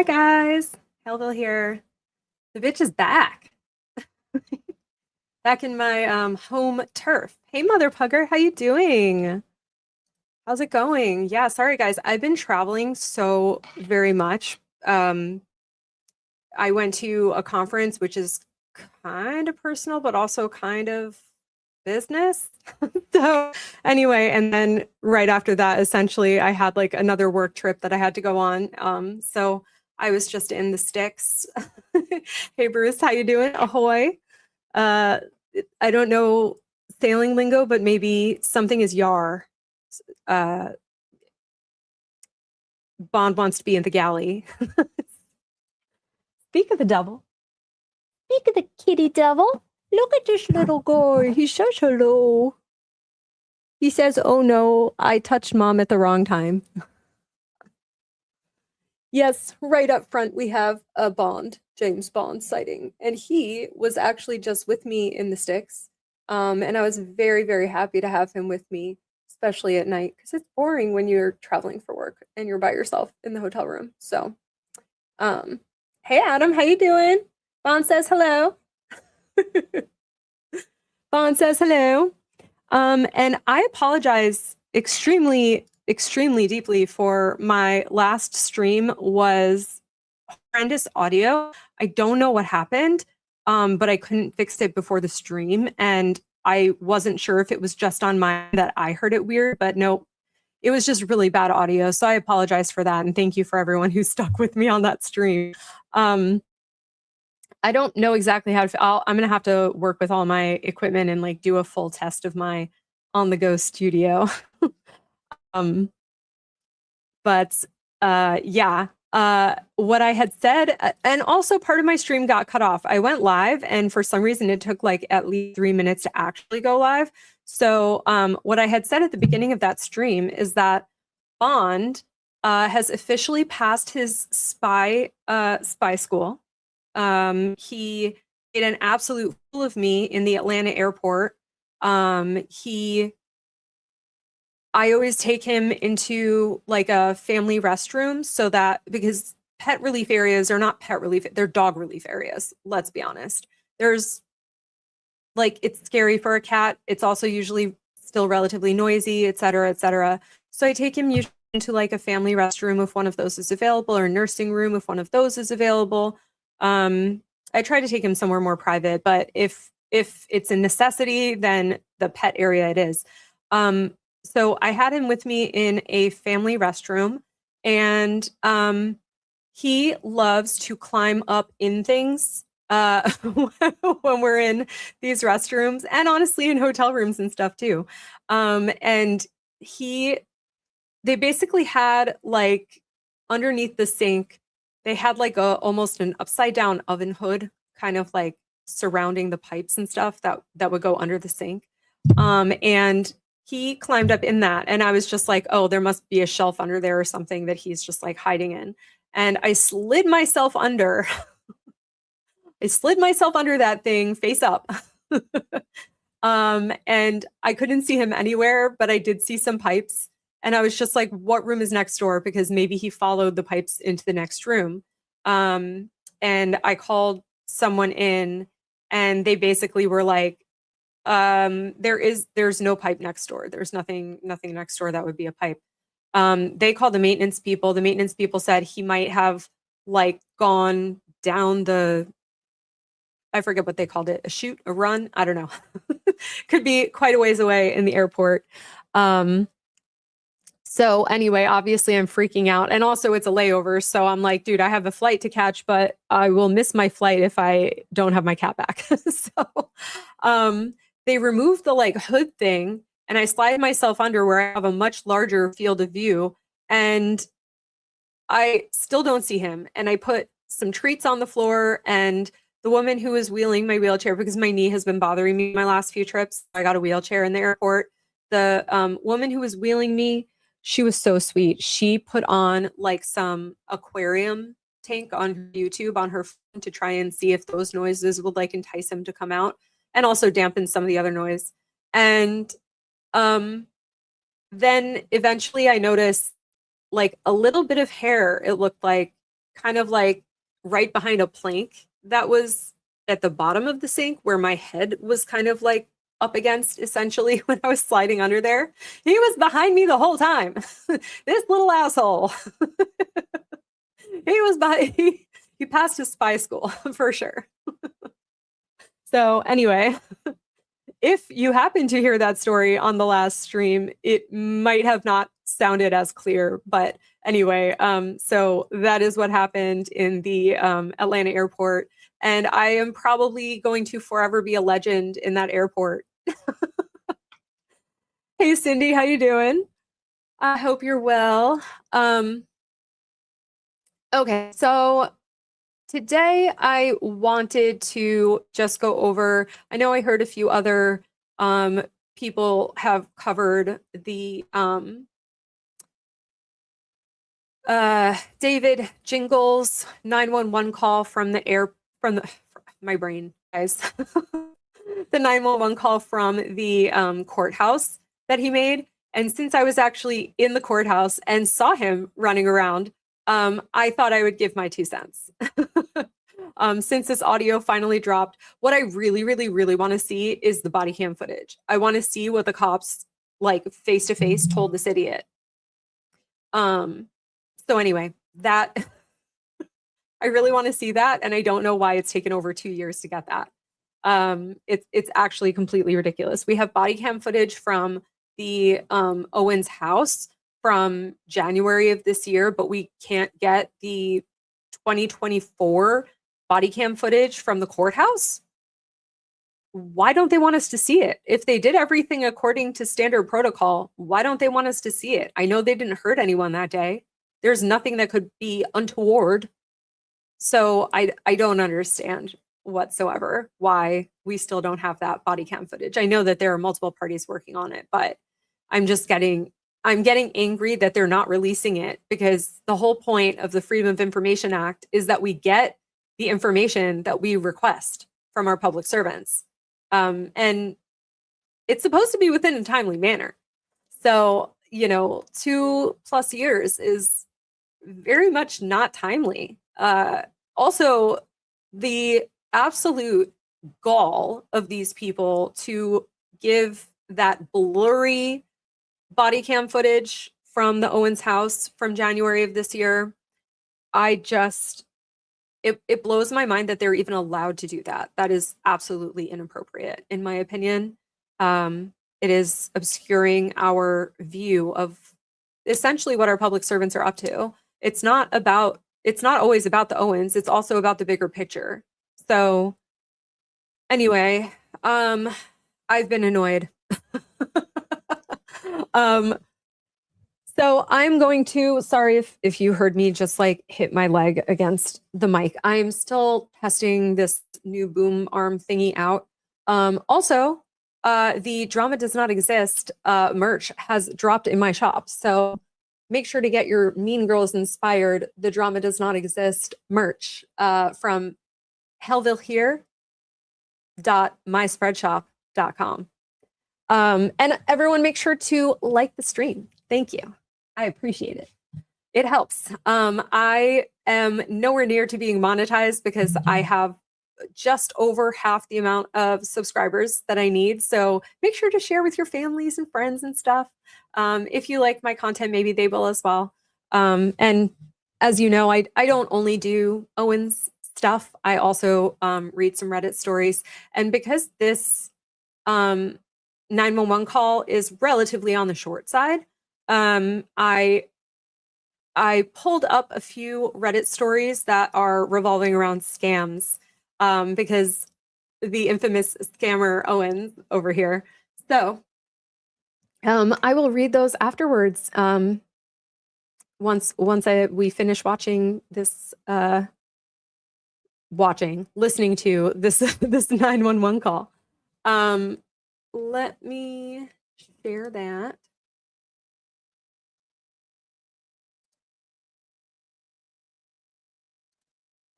Hi guys, Hellville here. The bitch is back. Back in my home turf. Hey mother pugger, how you doing? How's it going? Yeah, sorry guys. I've been traveling so very much. Um I went to a conference which is kind of personal but also kind of business. So anyway, and then right after that, essentially I had like another work trip that I had to go on. So I was just in the sticks. Hey Bruce, how you doing? Ahoy. Uh, I don't know sailing lingo, but maybe something is yar. Uh, Bond wants to be in the galley. Speak of the devil. Speak of the kitty devil. Look at this little guy. He says hello. He says, oh no, I touched mom at the wrong time. Yes, right up front we have a Bond, James Bond sighting, and he was actually just with me in the sticks. And I was very, very happy to have him with me, especially at night, because it's boring when you're traveling for work and you're by yourself in the hotel room. So, um, hey Adam, how you doing? Bond says hello. Bond says hello. And I apologize extremely, extremely deeply for my last stream was horrendous audio. I don't know what happened, but I couldn't fix it before the stream, and I wasn't sure if it was just on mine that I heard it weird, but no, it was just really bad audio. So I apologize for that, and thank you for everyone who stuck with me on that stream. I don't know exactly how to. I'm gonna have to work with all my equipment and like do a full test of my on the go studio. um, but yeah, what I had said, and also part of my stream got cut off. I went live, and for some reason, it took like at least 3 minutes to actually go live. So what I had said at the beginning of that stream is that Bond has officially passed his spy school. He made an absolute fool of me in the Atlanta airport. I always take him into like a family restroom so that because pet relief areas are not pet relief, they're dog relief areas. Let's be honest. There's like it's scary for a cat. It's also usually still relatively noisy, et cetera, et cetera. So I take him usually into like a family restroom if one of those is available, or a nursing room if one of those is available. I try to take him somewhere more private, but if it's a necessity, then the pet area it is. So I had him with me in a family restroom, and he loves to climb up in things when we're in these restrooms, and honestly in hotel rooms and stuff too. And they basically had like underneath the sink, they had like almost an upside down oven hood, kind of like surrounding the pipes and stuff that would go under the sink. And he climbed up in that, and I was just like, oh, there must be a shelf under there or something that he's just like hiding in. And I slid myself under. I slid myself under that thing face up. And I couldn't see him anywhere, but I did see some pipes. And I was just like, what room is next door? Because maybe he followed the pipes into the next room. And I called someone in, and they basically were like, there's no pipe next door. There's nothing next door that would be a pipe. They called the maintenance people. The maintenance people said he might have like gone down I forget what they called it, a chute, a run, I don't know. Could be quite a ways away in the airport. So anyway, obviously I'm freaking out, and also it's a layover, so I'm like, dude, I have a flight to catch, but I will miss my flight if I don't have my cat back. So they removed the like hood thing, and I slide myself under where I have a much larger field of view, and I still don't see him. And I put some treats on the floor, and the woman who was wheeling my wheelchair, because my knee has been bothering me my last few trips, I got a wheelchair in the airport. The woman who was wheeling me, she was so sweet. She put on like some aquarium tank on YouTube on her phone to try and see if those noises would like entice him to come out, and also dampen some of the other noise. And then eventually I noticed like a little bit of hair, it looked like, kind of like right behind a plank that was at the bottom of the sink where my head was kind of like up against essentially when I was sliding under there. He was behind me the whole time. This little asshole. He was by he passed his spy school for sure. So anyway, if you happen to hear that story on the last stream, it might have not sounded as clear, but anyway, so that is what happened in the Atlanta airport, and I am probably going to forever be a legend in that airport. Hey Cindy, how you doing? I hope you're well. Okay, so today I wanted to just go over, I know I heard a few other people have covered the David Gingles 911 call from the air from the my brain, guys. The 911 call from the courthouse that he made. And since I was actually in the courthouse and saw him running around, I thought I would give my 2 cents. Since this audio finally dropped, what I really, really, really want to see is the body cam footage. I want to see what the cops, like face to face, told this idiot. So anyway, that I really want to see that, and I don't know why it's taken over 2 years to get that. It's actually completely ridiculous. We have body cam footage from the Owens house from January of this year, but we can't get the 2024 body cam footage from the courthouse. Why don't they want us to see it? If they did everything according to standard protocol, why don't they want us to see it? I know they didn't hurt anyone that day. There's nothing that could be untoward. So I don't understand whatsoever why we still don't have that body cam footage. I know that there are multiple parties working on it, but I'm getting angry that they're not releasing it, because the whole point of the Freedom of Information Act is that we get the information that we request from our public servants. And it's supposed to be within a timely manner. So, 2+ years is very much not timely. Also, the absolute gall of these people to give that blurry body cam footage from the Owens house from January of this year. It blows my mind that they're even allowed to do that. That is absolutely inappropriate, in my opinion. It is obscuring our view of essentially what our public servants are up to. It's not always about the Owens, it's also about the bigger picture. So anyway, I've been annoyed. So I'm going to, sorry if you heard me just like hit my leg against the mic. I'm still testing this new boom arm thingy out. Also, the Drama Does Not Exist merch has dropped in my shop. So make sure to get your Mean Girls inspired The Drama Does Not Exist merch from hellville.here.myspreadshop.com. And everyone make sure to like the stream. Thank you. I appreciate it. It helps. I am nowhere near to being monetized because I have just over half the amount of subscribers that I need. So make sure to share with your families and friends and stuff. If you like my content, maybe they will as well. And as you know, I don't only do Owens stuff. I also read some Reddit stories. And because this 911 call is relatively on the short side, I pulled up a few Reddit stories that are revolving around scams, because the infamous scammer Owens over here. So I will read those afterwards. Once we finish watching this, listening to this this 911 call. Let me share that.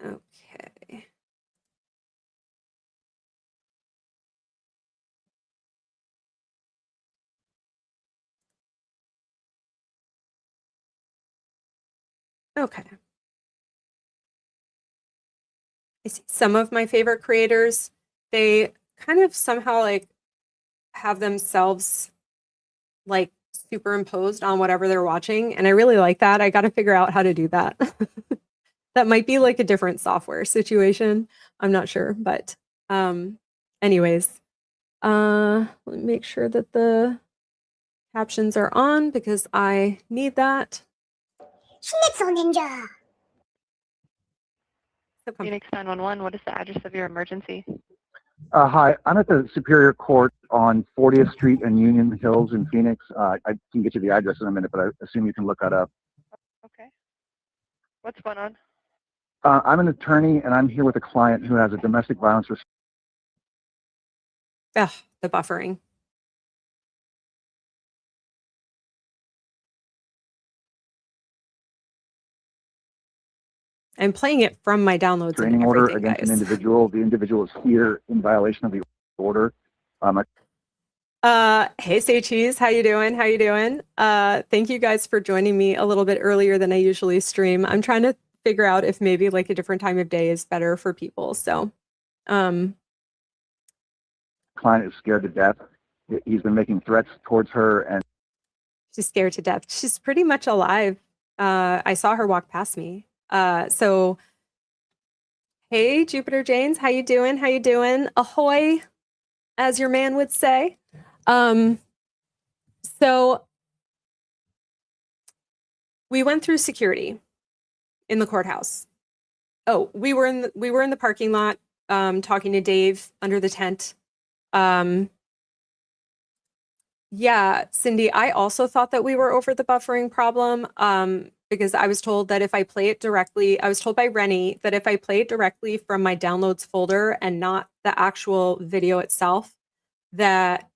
Okay. Okay. I see some of my favorite creators, they kind of somehow like have themselves like superimposed on whatever they're watching. And I really like that. I got to figure out how to do that. That might be like a different software situation. I'm not sure, but anyways, let me make sure that the captions are on because I need that. Schnitzel Ninja. Phoenix 911, what is the address of your emergency? Hi, I'm at the Superior Court on 40th Street and Union Hills in Phoenix. I can get you the address in a minute, but I assume you can look that up. Okay. What's going on? I'm an attorney, and I'm here with a client who has a domestic violence. Ugh, the buffering. I'm playing it from my downloads. Restraining order against an individual. The individual is here in violation of the order. Hey, Say Cheese, how you doing? How you doing? Thank you guys for joining me a little bit earlier than I usually stream. I'm trying to figure out if maybe like a different time of day is better for people. So, client is scared to death. He's been making threats towards her, and she's scared to death. She's pretty much alive. I saw her walk past me. So, hey, Jupiter Janes, how you doing? How you doing? Ahoy, as your man would say. So we went through security in the courthouse. Oh, we were in the parking lot, talking to Dave under the tent. Yeah, Cindy, I also thought that we were over the buffering problem, because I was told that if I play it directly, I was told by Rennie that if I play it directly from my downloads folder and not the actual video itself, that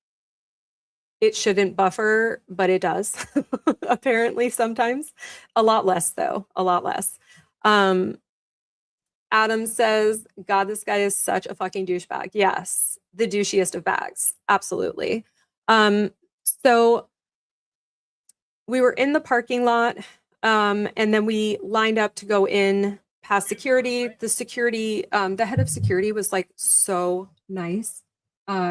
it shouldn't buffer, but it does. Apparently sometimes. A lot less though, a lot less. Adam says, God, this guy is such a fucking douchebag. Yes, the douchiest of bags. Absolutely. So we were in the parking lot, and then we lined up to go in past security. The security, the head of security was like so nice.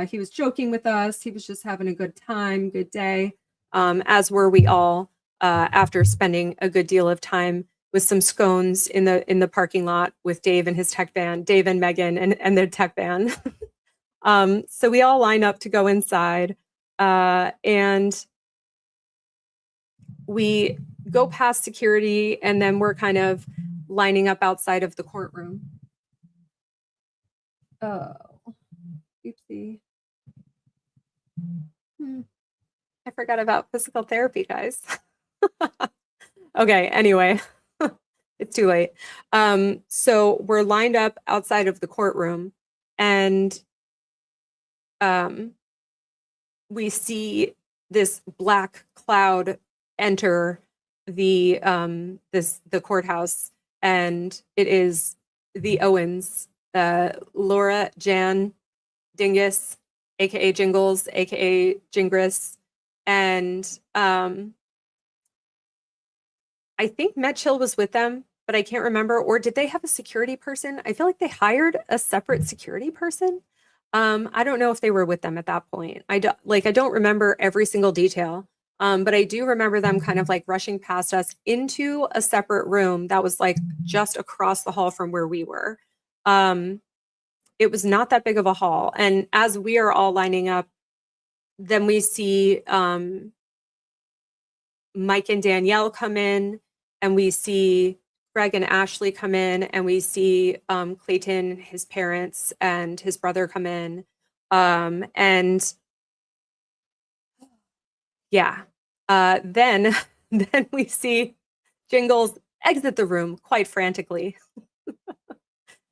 He was joking with us. He was just having a good time, good day, as were we all, after spending a good deal of time with some scones in the parking lot with Dave and his tech van, Dave and Megan and their tech van. So we all line up to go inside, and we go past security, and then we're kind of lining up outside of the courtroom. Oh, oopsie. I forgot about physical therapy, guys. Okay, anyway, it's too late. So we're lined up outside of the courtroom, and we see this black cloud enter the courthouse, and it is the Owens, Laura Jan Dingus, aka Jingles, aka Gingres, and I think Met Chill was with them, but I can't remember. Or did they have a security person? I feel like they hired a separate security person. I don't know if they were with them at that point. I don't remember every single detail. But I do remember them kind of like rushing past us into a separate room that was like just across the hall from where we were. It was not that big of a hall. And as we are all lining up, then we see Mike and Danielle come in, and we see Greg and Ashley come in, and we see Clayton, his parents, and his brother come in. And yeah, then we see Jingles exit the room quite frantically.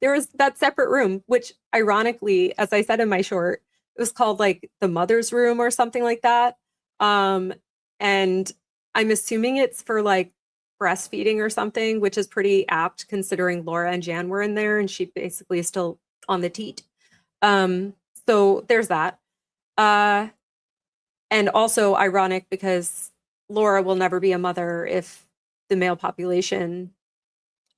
There was that separate room, which ironically, as I said in my short, it was called like the mother's room or something like that. And I'm assuming it's for like breastfeeding or something, which is pretty apt considering Laura and Jan were in there and she basically is still on the teat. So there's that. And also ironic because Laura will never be a mother if the male population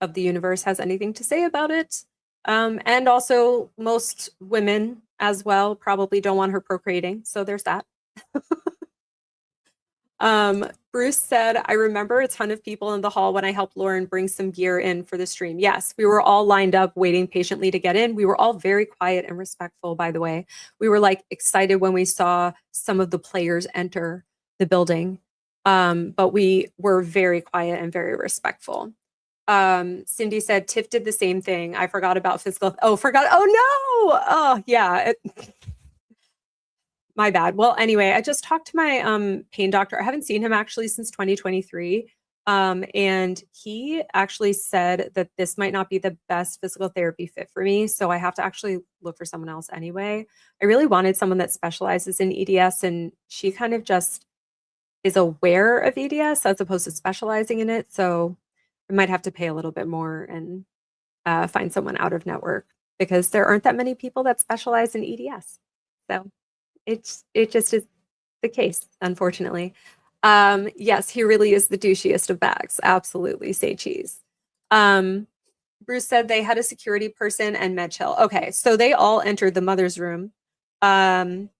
of the universe has anything to say about it. And also most women as well probably don't want her procreating. So there's that. Bruce said, I remember a ton of people in the hall when I helped Lauren bring some gear in for the stream. Yes, we were all lined up waiting patiently to get in. We were all very quiet and respectful, by the way. We were like excited when we saw some of the players enter the building. But we were very quiet and very respectful. Cindy said, Tiff did the same thing. I forgot about physical. Oh, forgot. Oh no. Oh yeah. My bad. Well, anyway, I just talked to my pain doctor. I haven't seen him actually since 2023. And he actually said that this might not be the best physical therapy fit for me. So I have to actually look for someone else anyway. I really wanted someone that specializes in EDS, and she kind of just is aware of EDS as opposed to specializing in it. So I might have to pay a little bit more and find someone out of network, because there aren't that many people that specialize in EDS. So it just is the case, unfortunately. Yes, he really is the douchiest of bags. Absolutely, say cheese. Bruce said they had a security person and med chill. Okay, so they all entered the mother's room. And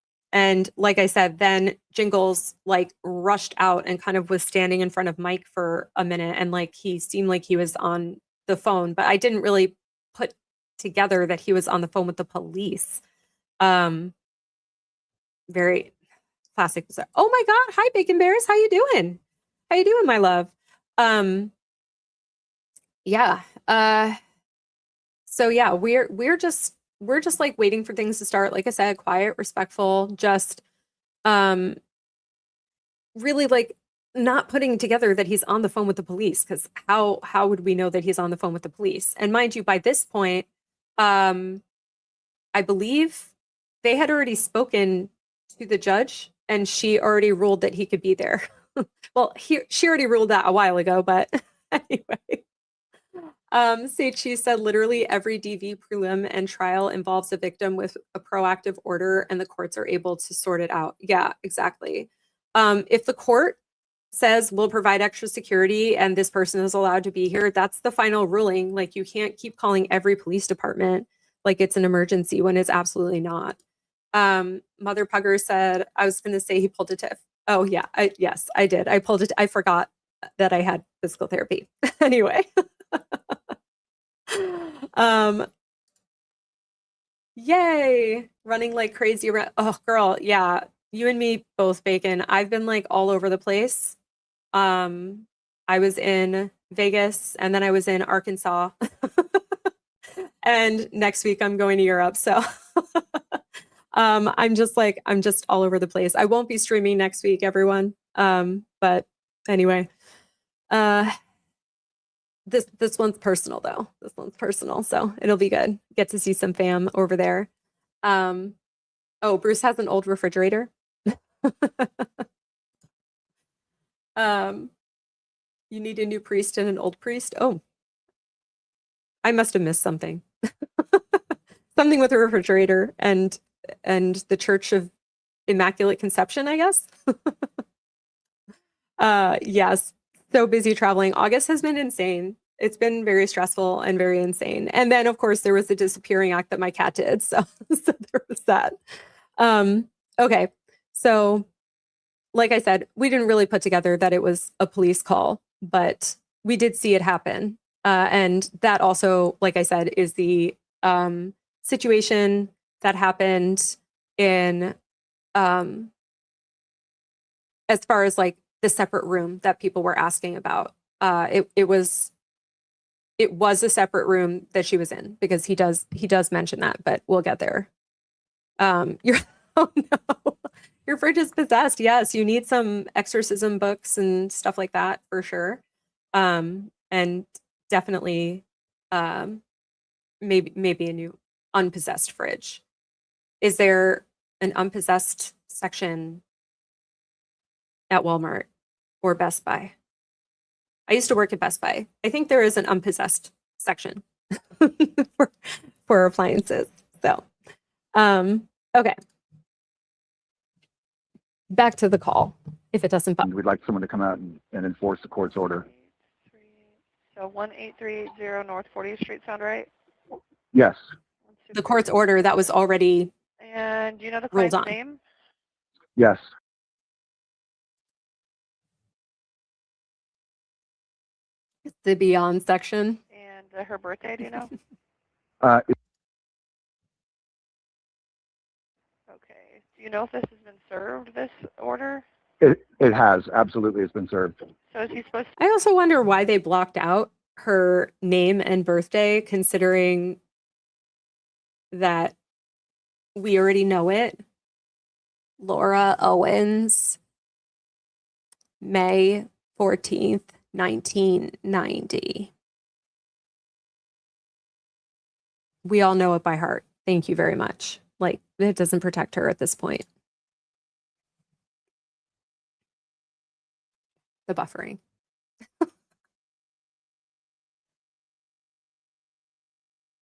like I said, then Jingles like rushed out and kind of was standing in front of Mike for a minute, and like he seemed like he was on the phone, but I didn't really put together that he was on the phone with the police. Very classic. Oh my God. Hi, Bacon Bears. How you doing? How you doing, my love? Yeah. So yeah, we're just like waiting for things to start. Like I said, quiet, respectful, just really like not putting together that he's on the phone with the police, because how would we know that he's on the phone with the police? And mind you, by this point, I believe they had already spoken to the judge, and she already ruled that he could be there. Well, she already ruled that a while ago, but anyway. Sage, she said literally every DV prelim and trial involves a victim with a proactive order, and the courts are able to sort it out. Yeah, exactly. If the court says we'll provide extra security and this person is allowed to be here, that's the final ruling. Like, you can't keep calling every police department like it's an emergency when it's absolutely not. Mother Pugger said, I was going to say he pulled a Tiff. Oh yeah, yes, I did. I pulled it. I forgot that I had physical therapy. Anyway. Yay, running like crazy around. Oh girl, yeah, you and me both, Bacon. I've been like all over the place. I was in Vegas, and then I was in Arkansas. And next week I'm going to Europe, so I'm just all over the place. I won't be streaming next week, everyone. But anyway, this one's personal though. This one's personal, so it'll be good. Get to see some fam over there. Oh, Bruce has an old refrigerator. You need a new priest and an old priest. Oh, I must have missed something. Something with a refrigerator and the Church of Immaculate Conception, I guess. Yes, so busy traveling. August has been insane. It's been very stressful and very insane. And then, of course, there was the disappearing act that my cat did. So, so there was that. Okay, so like I said, we didn't really put together that it was a police call, but we did see it happen. And that also, like I said, is the situation that happened in as far as like the separate room that people were asking about. It was a separate room that she was in, because he does mention that, but we'll get there. You're oh no, your fridge is possessed. Yes, you need some exorcism books and stuff like that for sure. And definitely maybe a new unpossessed fridge. Is there an unpossessed section at Walmart or Best Buy? I used to work at Best Buy. I think there is an unpossessed section for appliances. So, okay. Back to the call, if it doesn't bother. We'd like someone to come out and enforce the court's order. So 18380 North 40th Street sound right? Yes. The court's order that was already And do you know the ruled client's on. name? Yes. The beyond section. And her birthday, do you know? It, Okay. Do you know if this has been served, this order? it has. Absolutely. It's been served. So is he supposed I also wonder why they blocked out her name and birthday, considering that we already know it. Laura Owens, May 14th, 1990. We all know it by heart. Thank you very much. Like, it doesn't protect her at this point. The buffering.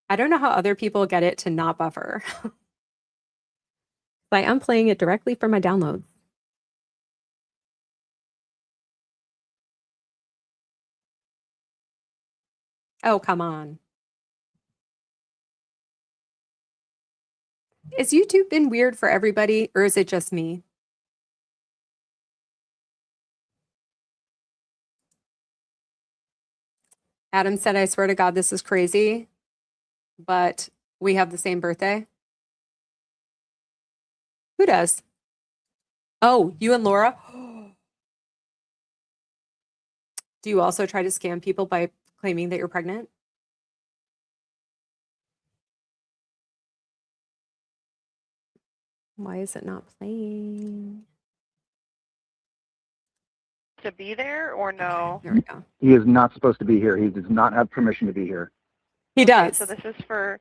I don't know how other people get it to not buffer. But I'm playing it directly from my downloads. Oh, come on. Has YouTube been weird for everybody, or is it just me? Adam said, I swear to God, this is crazy, but we have the same birthday. Who does? Oh, you and Laura? Do you also try to scam people by claiming that you're pregnant? Why is it not playing? to be there or no? There we go. He is not supposed to be here. He does not have permission to be here. He Okay, does. so this is for,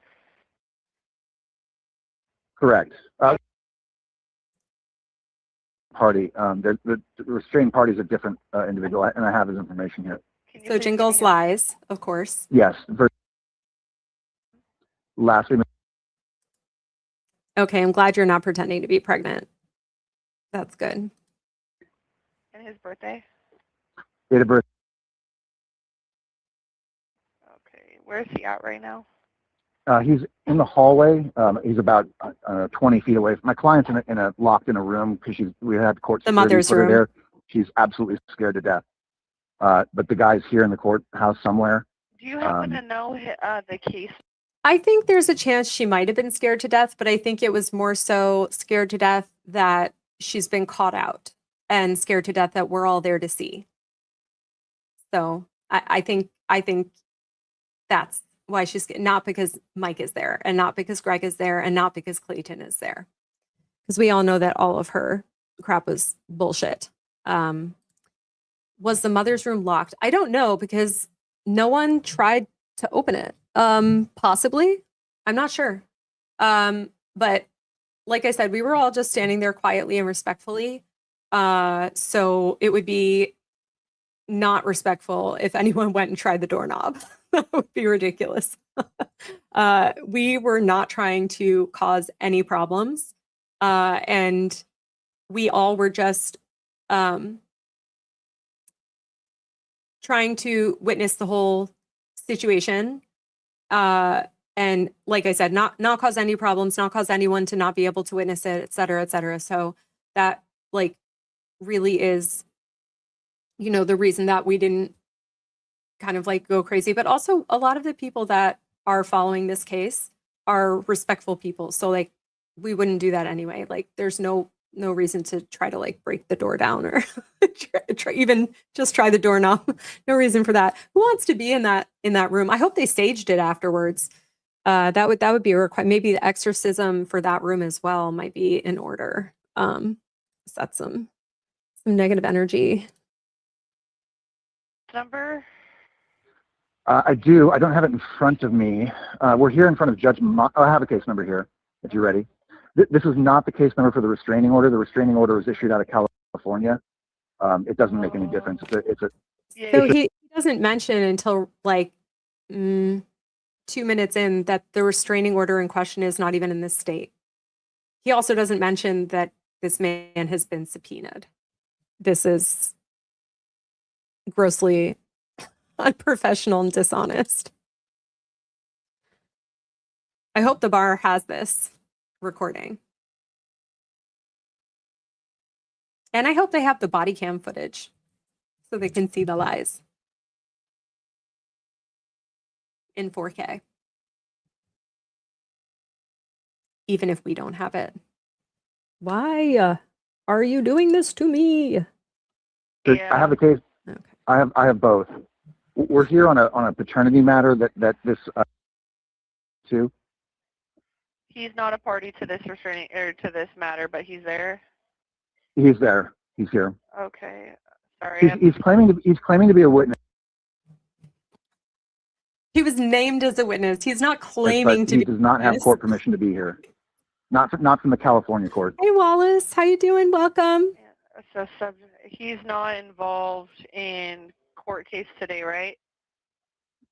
Correct. Party. The restrained party is a different individual, and I have his information here. can you So please give me Jingles his- lies, of course. Yes. Last week. Okay, I'm glad you're not pretending to be pregnant. That's good. And his birthday? Date of birth. Okay, where is he at right now? He's in the hallway. He's about 20 feet away. My client's locked in a room because we had court The security mother's put her room. there. She's absolutely scared to death. But the guy's here in the courthouse somewhere. Do you happen to know the case? I think there's a chance she might have been scared to death, but I think it was more so scared to death that she's been caught out and scared to death that we're all there to see. So I think that's why she's not because Mike is there and not because Greg is there and not because Clayton is there. Because we all know that all of her crap was bullshit. Was the mother's room locked? I don't know because no one tried to open it. Possibly. I'm not sure. But like I said, we were all just standing there quietly and respectfully. So it would be not respectful if anyone went and tried the doorknob. That would be ridiculous. We were not trying to cause any problems. And we all were just trying to witness the whole situation. And like I said, not cause any problems, not cause anyone to not be able to witness it, et cetera, et cetera. So that like really is, you know, the reason that we didn't kind of like go crazy. But also a lot of the people that are following this case are respectful people. So like we wouldn't do that anyway. Like there's no reason to try to like break the door down or even just try the doorknob. No reason for that. Who wants to be in that room? I hope they staged it afterwards. That would be a requirement. Maybe the exorcism for that room as well might be in order. That's some negative energy. Number? I do. I don't have it in front of me. We're here in front of Judge. I have a case number here, if you're ready. This is not the case number for the restraining order. The restraining order was issued out of California. It doesn't make any difference. So he doesn't mention until like 2 minutes in that the restraining order in question is not even in this state. He also doesn't mention that this man has been subpoenaed. This is grossly unprofessional and dishonest. I hope the bar has this recording. And I hope they have the body cam footage so they can see the lies in 4K. Even if we don't have it. Why are you doing this to me? Yeah. I have the case. Okay. I have both. We're here on a paternity matter that this too. He's not a party to this restraining or to this matter, but he's there. He's there. He's here. Okay. Sorry. He's claiming to be a witness. He was named as a witness. He's not But claiming to he be. does not have witness. court permission to be here. Not from the California court. Hey Wallace, how you doing? Welcome. So he's not involved in court case today, right?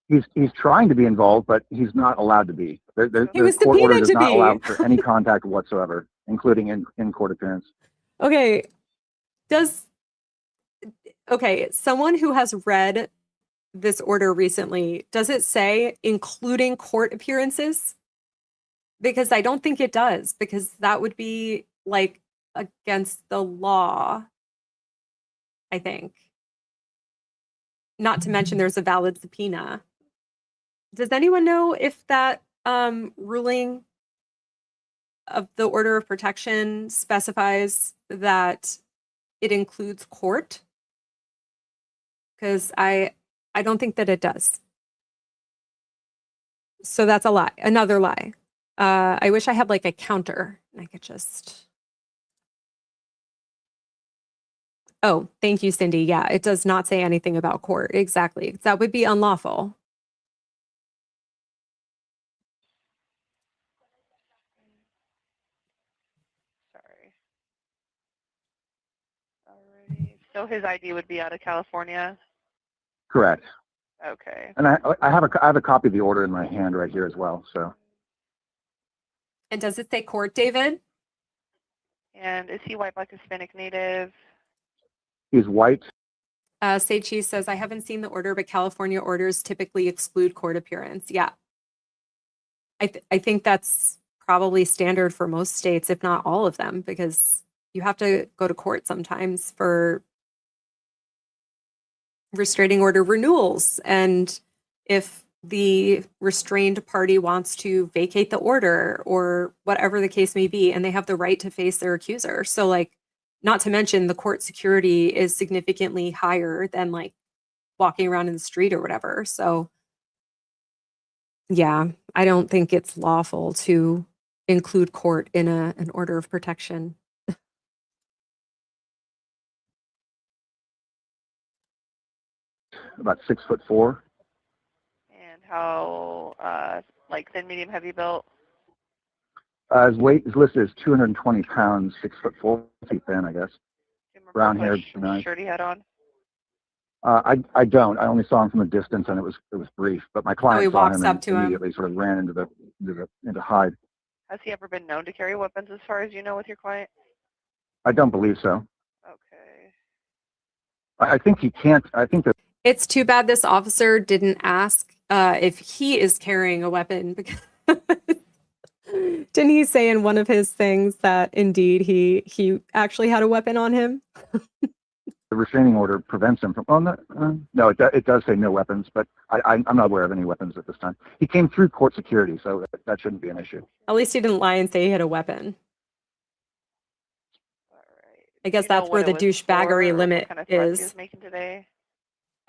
He's trying to be involved, but he's not allowed to be. The He was court order subpoenaed does to not be. allow for any contact whatsoever, including in court appearance. Okay. Someone who has read this order recently, does it say including court appearances? Because I don't think it does, because that would be like against the law, I think. Not to mention there's a valid subpoena. Does anyone know if that ruling of the order of protection specifies that it includes court? Because I don't think that it does. So that's a lie, another lie. I wish I had like a counter and I could just. Oh, thank you, Cindy. Yeah, it does not say anything about court. Exactly. That would be unlawful. Sorry. Alrighty. So his ID would be out of California. Correct. Okay. And I have a copy of the order in my hand right here as well. So And does it say court, David? And is he white, black, Hispanic, Native? he's white. Sage Cheese says, I haven't seen the order, but California orders typically exclude court appearance. Yeah. I think that's probably standard for most states, if not all of them, because you have to go to court sometimes for restraining order renewals. And if the restrained party wants to vacate the order or whatever the case may be, and they have the right to face their accuser. So like, not to mention the court security is significantly higher than like walking around in the street or whatever. So yeah, I don't think it's lawful to include court in an order of protection. About 6'4". And how, like thin, medium, heavy built? His weight is listed as 220 pounds, 6'4", feet thin, I guess. Do you remember Brown what hair, sh- shirt he had on? I don't. I only saw him from a distance, and it was brief. But my he client saw walks him up and to him. immediately sort of ran into hide. Has he ever been known to carry weapons as far as you know with your client? I don't believe so. Okay. I think he can't. I think that It's too bad this officer didn't ask if he is carrying a weapon, because didn't he say in one of his things that indeed he actually had a weapon on him? the restraining order prevents him from. Oh no, it does say no weapons, but I'm not aware of any weapons at this time. He came through court security, so that shouldn't be an issue. At least he didn't lie and say he had a weapon. All right. I guess Do you know that's where what the it was for douchebaggery or limit what kind of threats he is. was making today?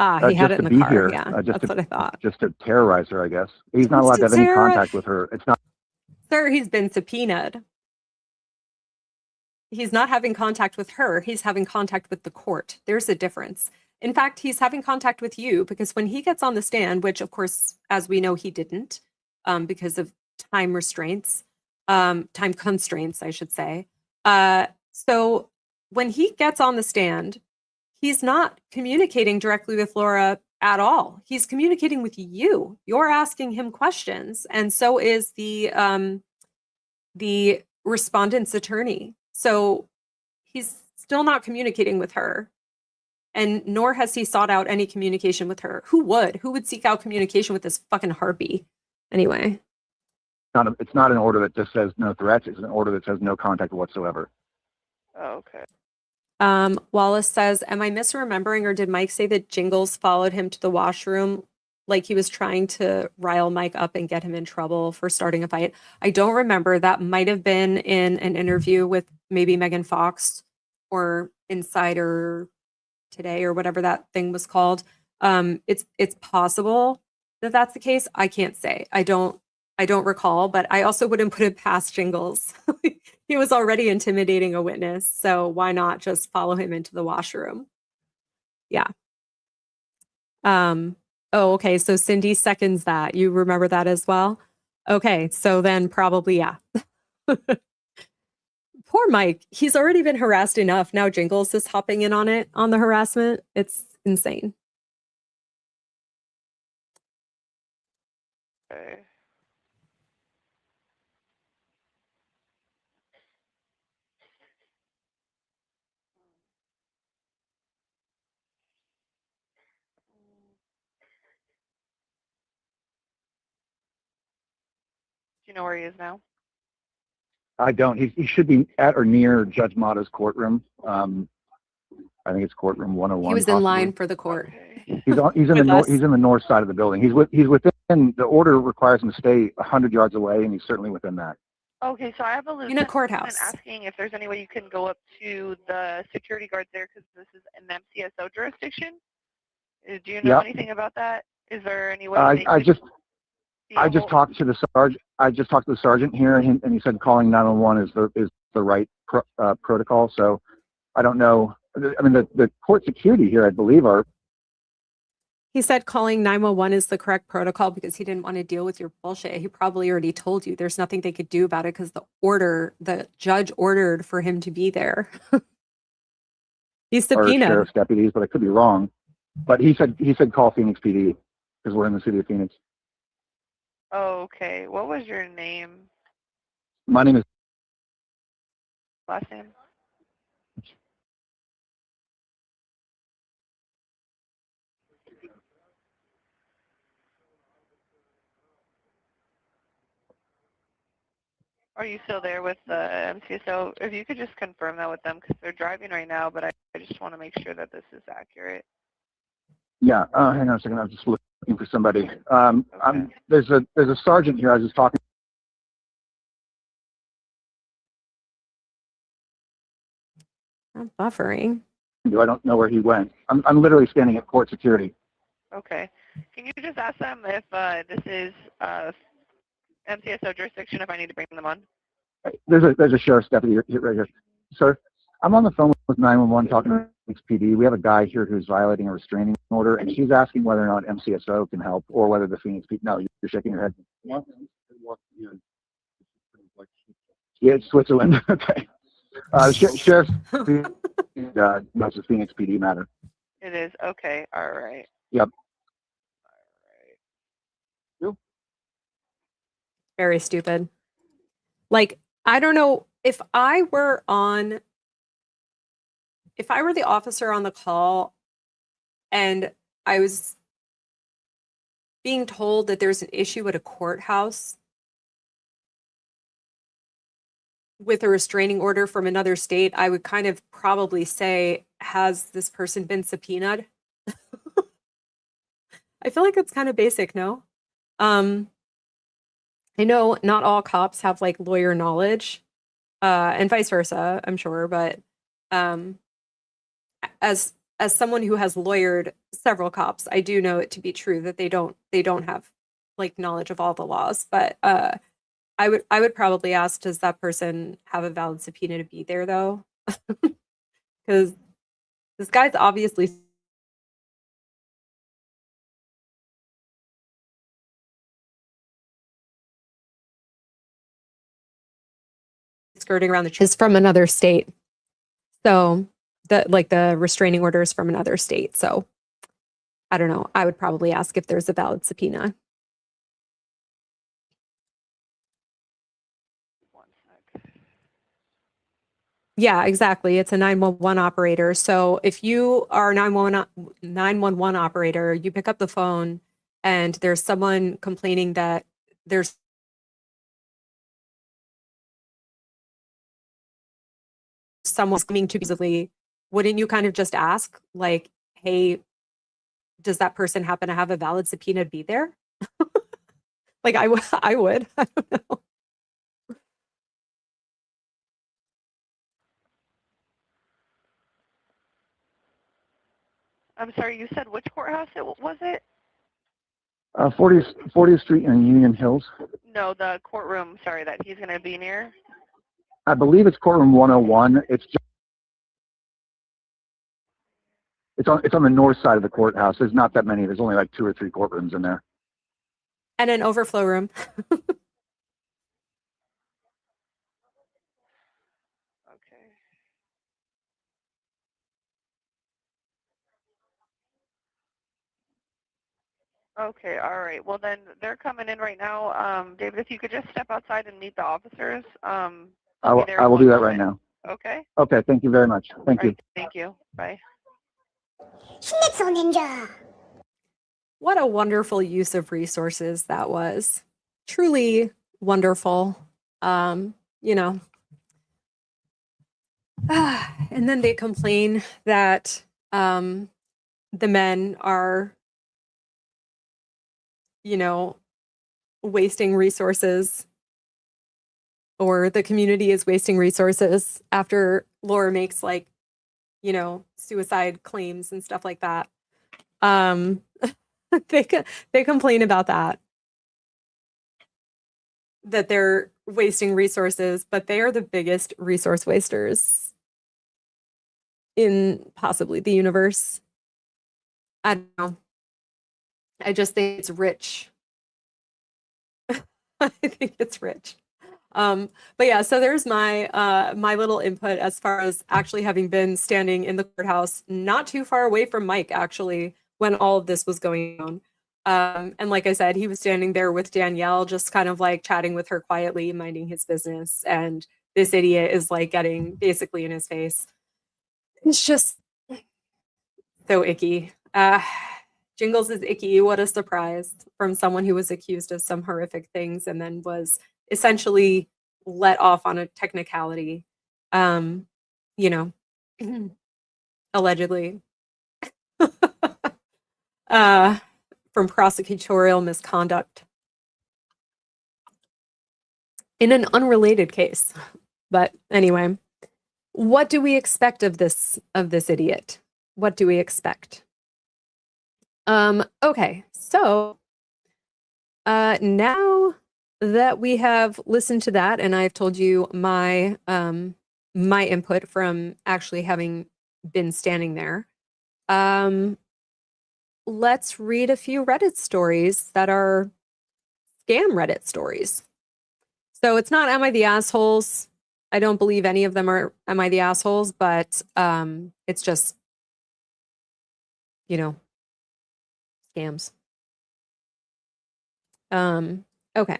He had Just it in to the be car. here, Yeah, just that's what I thought. Just to terrorize her, I guess. He's not Just allowed to to have any terrorize- contact with her. It's not. Sir, he's been subpoenaed. He's not having contact with her. He's having contact with the court. There's a difference. In fact, he's having contact with you because when he gets on the stand, which of course, as we know, he didn't because of time restraints, time constraints, I should say. So when he gets on the stand, he's not communicating directly with Laura at all. He's communicating with you. You're asking him questions, and so is the respondent's attorney. So he's still not communicating with her, and nor has he sought out any communication with her. Who would? Who would seek out communication with this fucking harpy? Anyway. It's not an order that just says no threats. It's an order that says no contact whatsoever. Oh, okay. Wallace says, am I misremembering, or did Mike say that Jingles followed him to the washroom like he was trying to rile Mike up and get him in trouble for starting a fight? I don't remember. That might have been in an interview with maybe Megan Fox or Insider Today or whatever that thing was called. It's possible that that's the case. I can't say. I don't recall, but I also wouldn't put it past Jingles. He was already intimidating a witness, so why not just follow him into the washroom? Yeah. Oh, okay. So Cindy seconds that. You remember that as well? Okay, so then probably yeah. Poor Mike. He's already been harassed enough. Now Jingles is hopping in on the harassment. It's insane. Okay. Do you know where he is now? I don't. He should be at or near Judge Mata's courtroom. I think it's courtroom 101. He was in possibly. line for the court. Okay. He's in with the us. he's in the north side of the building. He's within the order requires him to stay 100 yards away, and he's certainly within that. Okay, so I have a In a lieutenant courthouse. asking if there's any way you can go up to the security guards there because this is an MCSO jurisdiction. Do you know Yep. anything about that? Is there any way they I could just be I able- just talked to the sergeant. I just talked to the sergeant here, and he said calling 911 is the right protocol. So I don't know. I mean, the court security here, I believe, are. He said calling 911 is the correct protocol because he didn't want to deal with your bullshit. He probably already told you there's nothing they could do about it because the judge ordered for him to be there. He's Or subpoenaed. sheriff's deputies, but I could be wrong. But he said call Phoenix PD because we're in the city of Phoenix. Oh, okay. What was your name? My name is. Last name? Are you still there with the MCSO? If you could just confirm that with them because they're driving right now, but I just want to make sure that this is accurate. Yeah. Hang on a second. I'm just looking for somebody. Okay. There's a sergeant here. I was just talking. I'm buffering. I don't know where he went. I'm literally standing at court security. Okay. Can you just ask them if this is MCSO jurisdiction, if I need to bring them on? There's a sheriff's deputy right here. Sir, I'm on the phone with 911 talking to Phoenix PD. We have a guy here who's violating a restraining order, and she's asking whether or not MCSO can help or whether the Phoenix PD. No, you're shaking your head. Yeah, it's Switzerland. Okay. Sheriff's knows the Phoenix PD matter. It is? Okay. All right. Yep. Very stupid. Like, I don't know if I were the officer on the call and I was being told that there's an issue at a courthouse with a restraining order from another state, I would kind of probably say, has this person been subpoenaed? I feel like it's kind of basic, no? I know not all cops have like lawyer knowledge, and vice versa, I'm sure, but as someone who has lawyered several cops, I do know it to be true that they don't have like knowledge of all the laws. But I would probably ask, does that person have a valid subpoena to be there though? Because this guy's obviously skirting around is from another state. So the restraining order is from another state. So I don't know. I would probably ask if there's a valid subpoena. One sec. Yeah, exactly. It's a 911 operator. So if you are a 911 operator, you pick up the phone and there's someone complaining that there's someone's coming to visibly, wouldn't you kind of just ask, like, hey, does that person happen to have a valid subpoena to be there? Like, I would. I don't know. I'm sorry, you said which courthouse was it? 40th Street and Union Hills. No, the courtroom, sorry, that he's going to be near. I believe it's courtroom 101. It's on the north side of the courthouse. There's not that many. There's only like 2 or 3 courtrooms in there. And an overflow room. Okay. Okay, all right. Well, then they're coming in right now. David, if you could just step outside and meet the officers. I will do that right now. Okay. Okay, thank you very much. Thank All you. right, thank you. Bye. Schnitzel Ninja. What a wonderful use of resources that was. Truly wonderful. You know. And then they complain that the men are, you know, wasting resources, or the community is wasting resources after Laura makes, like, you know, suicide claims and stuff like that. They complain about that they're wasting resources, but they are the biggest resource wasters in possibly the universe. I don't know. I just think it's rich. I think it's rich. But yeah, so there's my my little input as far as actually having been standing in the courthouse, not too far away from Mike, actually, when all of this was going on. And like I said, he was standing there with Danielle, just kind of like chatting with her quietly, minding his business. And this idiot is like getting basically in his face. It's just so icky. Gingles is icky. What a surprise from someone who was accused of some horrific things and then was essentially let off on a technicality, you know, allegedly. From prosecutorial misconduct in an unrelated case. But anyway, what do we expect of this idiot? What do we expect? Okay, so now that we have listened to that and I've told you my my input from actually having been standing there, let's read a few Reddit stories that are scam Reddit stories. So it's not Am I the Assholes? I don't believe any of them are Am I the Assholes, but it's just, you know, scams. Okay.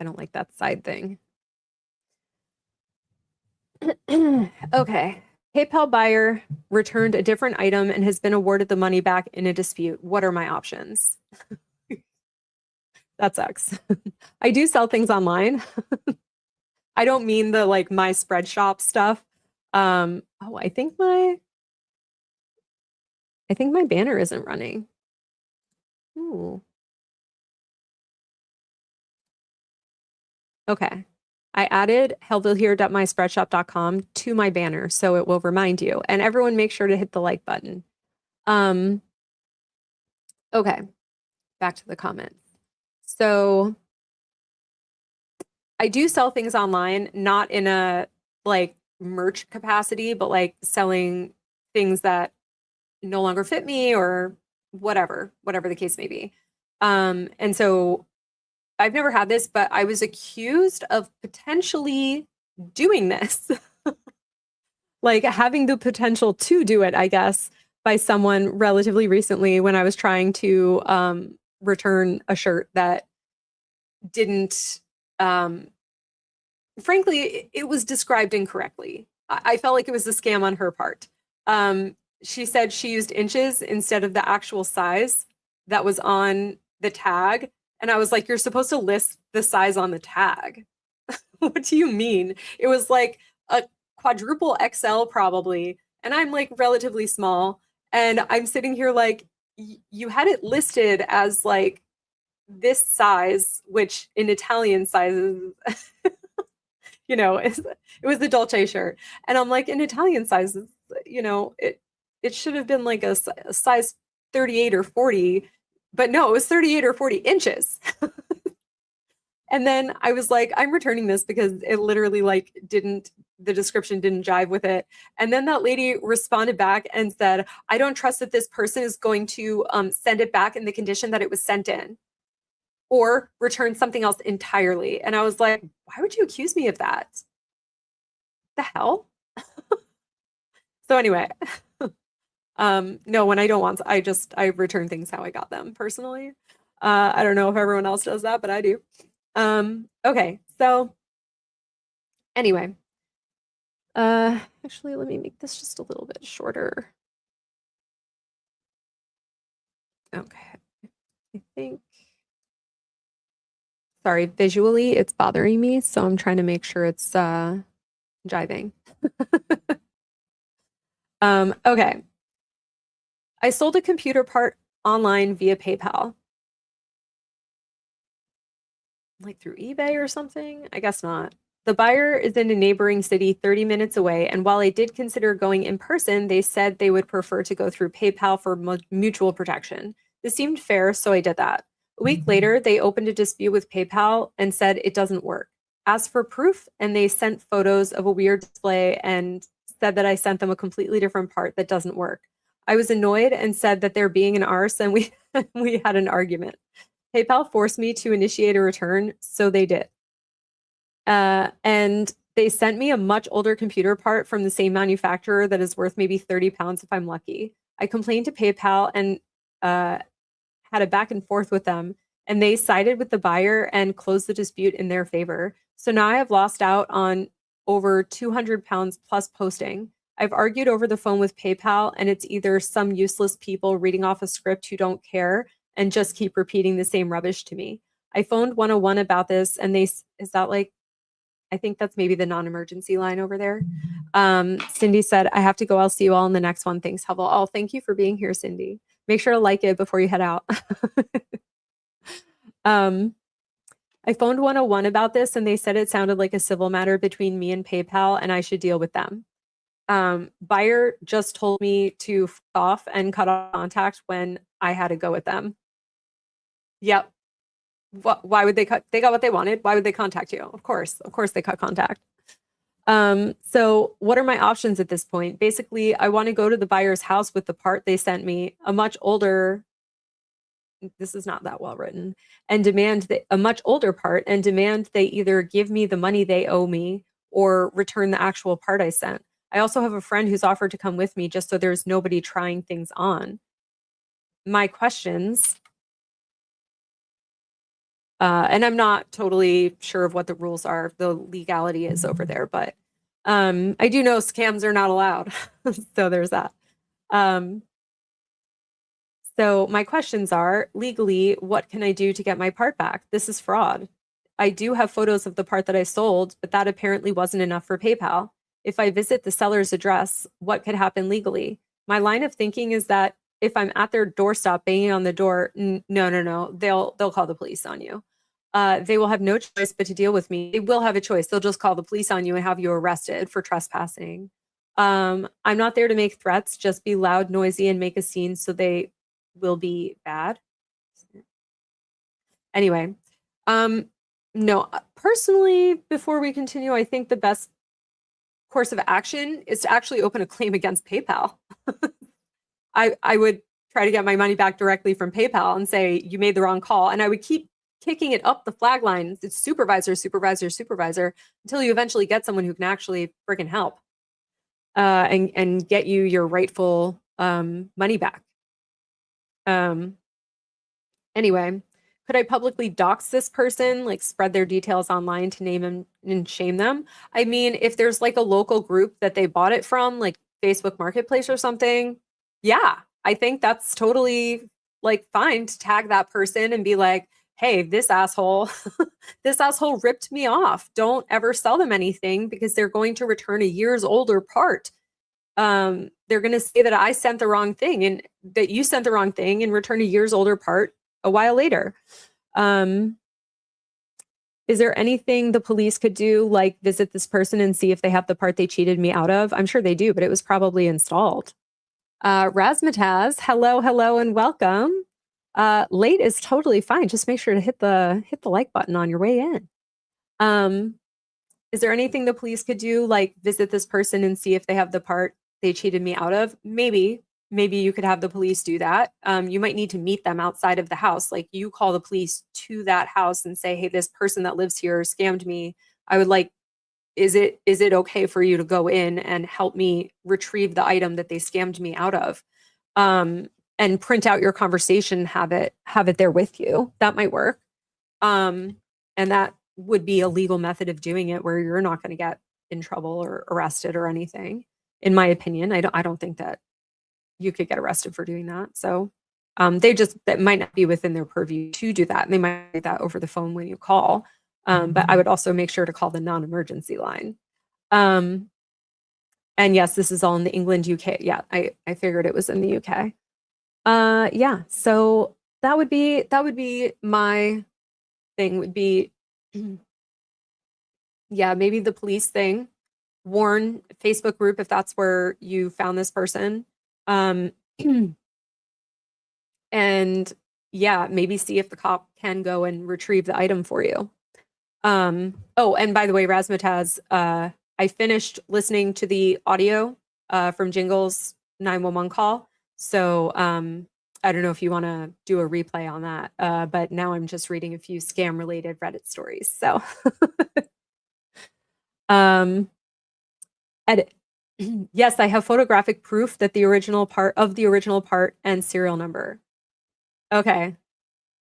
I don't like that side thing. Okay. PayPal buyer returned a different item and has been awarded the money back in a dispute. What are my options? That sucks. I do sell things online. I don't mean the like my spread shop stuff. Oh, I think my banner isn't running. Ooh. Okay. I added hellvillehere.myspreadshop.com to my banner, so it will remind you. And everyone make sure to hit the like button. Okay. Back to the comments. So I do sell things online, not in a like merch capacity, but like selling things that no longer fit me or whatever the case may be. And so I've never had this, but I was accused of potentially doing this, like having the potential to do it, I guess, by someone relatively recently when I was trying to return a shirt that didn't, frankly, it was described incorrectly. I felt like it was a scam on her part. She said she used inches instead of the actual size that was on the tag. And I was like, you're supposed to list the size on the tag. What do you mean? It was like a quadruple XL probably, and I'm like relatively small, and I'm sitting here like you had it listed as like this size, which in Italian sizes, it was the Dolce shirt, and I'm like in Italian sizes, it should have been like a size 38 or 40, but no, it was 38 or 40 inches. And then I was like, I'm returning this because it literally like the description didn't jive with it. And then that lady responded back and said, I don't trust that this person is going to send it back in the condition that it was sent in or return something else entirely. And I was like, why would you accuse me of that? The hell? So anyway, no, when I don't want, I return things how I got them personally. I don't know if everyone else does that, but I do. Okay, so anyway, actually, let me make this just a little bit shorter. Okay, I think, sorry, visually it's bothering me, so I'm trying to make sure it's jiving. Okay. I sold a computer part online via PayPal. Like through eBay or something? I guess not. The buyer is in a neighboring city 30 minutes away, and while I did consider going in person, they said they would prefer to go through PayPal for mutual protection. This seemed fair, so I did that. A week later, they opened a dispute with PayPal and said it doesn't work. Asked for proof, and they sent photos of a weird display and said that I sent them a completely different part that doesn't work. I was annoyed and said that they're being an arse, and we had an argument. PayPal forced me to initiate a return, so they did. And they sent me a much older computer part from the same manufacturer that is worth maybe 30 pounds if I'm lucky. I complained to PayPal and had a back and forth with them, and they sided with the buyer and closed the dispute in their favor. So now I have lost out on over 200 pounds plus posting. I've argued over the phone with PayPal, and it's either some useless people reading off a script who don't care and just keep repeating the same rubbish to me. I phoned 101 about this, and is that like, I think that's maybe the non-emergency line over there. Cindy said, I have to go. I'll see you all in the next one. Thanks, Hellville. Oh, thank you for being here, Cindy. Make sure to like it before you head out. I phoned 101 about this, and they said it sounded like a civil matter between me and PayPal, and I should deal with them. Buyer just told me to f off and cut off contact when I had to go with them. Yep. Why would they cut? They got what they wanted. Why would they contact you? Of course they cut contact. So what are my options at this point? Basically, I want to go to the buyer's house with the part they sent me, a much older, this is not that well written, and demand a much older part and demand they either give me the money they owe me or return the actual part I sent. I also have a friend who's offered to come with me just so there's nobody trying things on. My questions, and I'm not totally sure of what the rules are, the legality is over there, but I do know scams are not allowed. So there's that. So my questions are, legally, what can I do to get my part back? This is fraud. I do have photos of the part that I sold, but that apparently wasn't enough for PayPal. If I visit the seller's address, what could happen legally? My line of thinking is that if I'm at their doorstep banging on the door, no, they'll call the police on you. They will have no choice but to deal with me. They will have a choice. They'll just call the police on you and have you arrested for trespassing. I'm not there to make threats, just be loud, noisy, and make a scene so they will be bad. Anyway, no, personally, before we continue, I think the best course of action is to actually open a claim against PayPal. I would try to get my money back directly from PayPal and say, you made the wrong call. And I would keep kicking it up the flag line. It's supervisor until you eventually get someone who can actually freaking help and get you your rightful money back. Anyway, could I publicly dox this person, like spread their details online to name them and shame them? I mean, if there's like a local group that they bought it from, like Facebook Marketplace or something, yeah, I think that's totally like fine to tag that person and be like, hey, this asshole, this asshole ripped me off. Don't ever sell them anything because they're going to return a year's older part. They're going to say that I sent the wrong thing and that you sent the wrong thing and return a year's older part a while later. Is there anything the police could do, like visit this person and see if they have the part they cheated me out of? I'm sure they do, but it was probably installed. Razmataz, hello, and welcome. Late is totally fine. Just make sure to hit the like button on your way in. Is there anything the police could do, like visit this person and see if they have the part they cheated me out of? Maybe you could have the police do that. You might need to meet them outside of the house. Like you call the police to that house and say, hey, this person that lives here scammed me. I would like, is it okay for you to go in and help me retrieve the item that they scammed me out of? And print out your conversation, have it there with you. That might work. And that would be a legal method of doing it where you're not going to get in trouble or arrested or anything. In my opinion, I don't think that you could get arrested for doing that. So that might not be within their purview to do that. And they might do that over the phone when you call. But I would also make sure to call the non-emergency line. And yes, this is all in the England, UK. Yeah, I figured it was in the UK. Yeah, so that would be my thing would be, yeah, maybe the police thing, warn Facebook group if that's where you found this person. And yeah, maybe see if the cop can go and retrieve the item for you. Oh, and by the way, Razmataz, I finished listening to the audio from Jingles 911 call. So I don't know if you want to do a replay on that, but now I'm just reading a few scam related Reddit stories. So edit. Yes, I have photographic proof that the original part and serial number. Okay,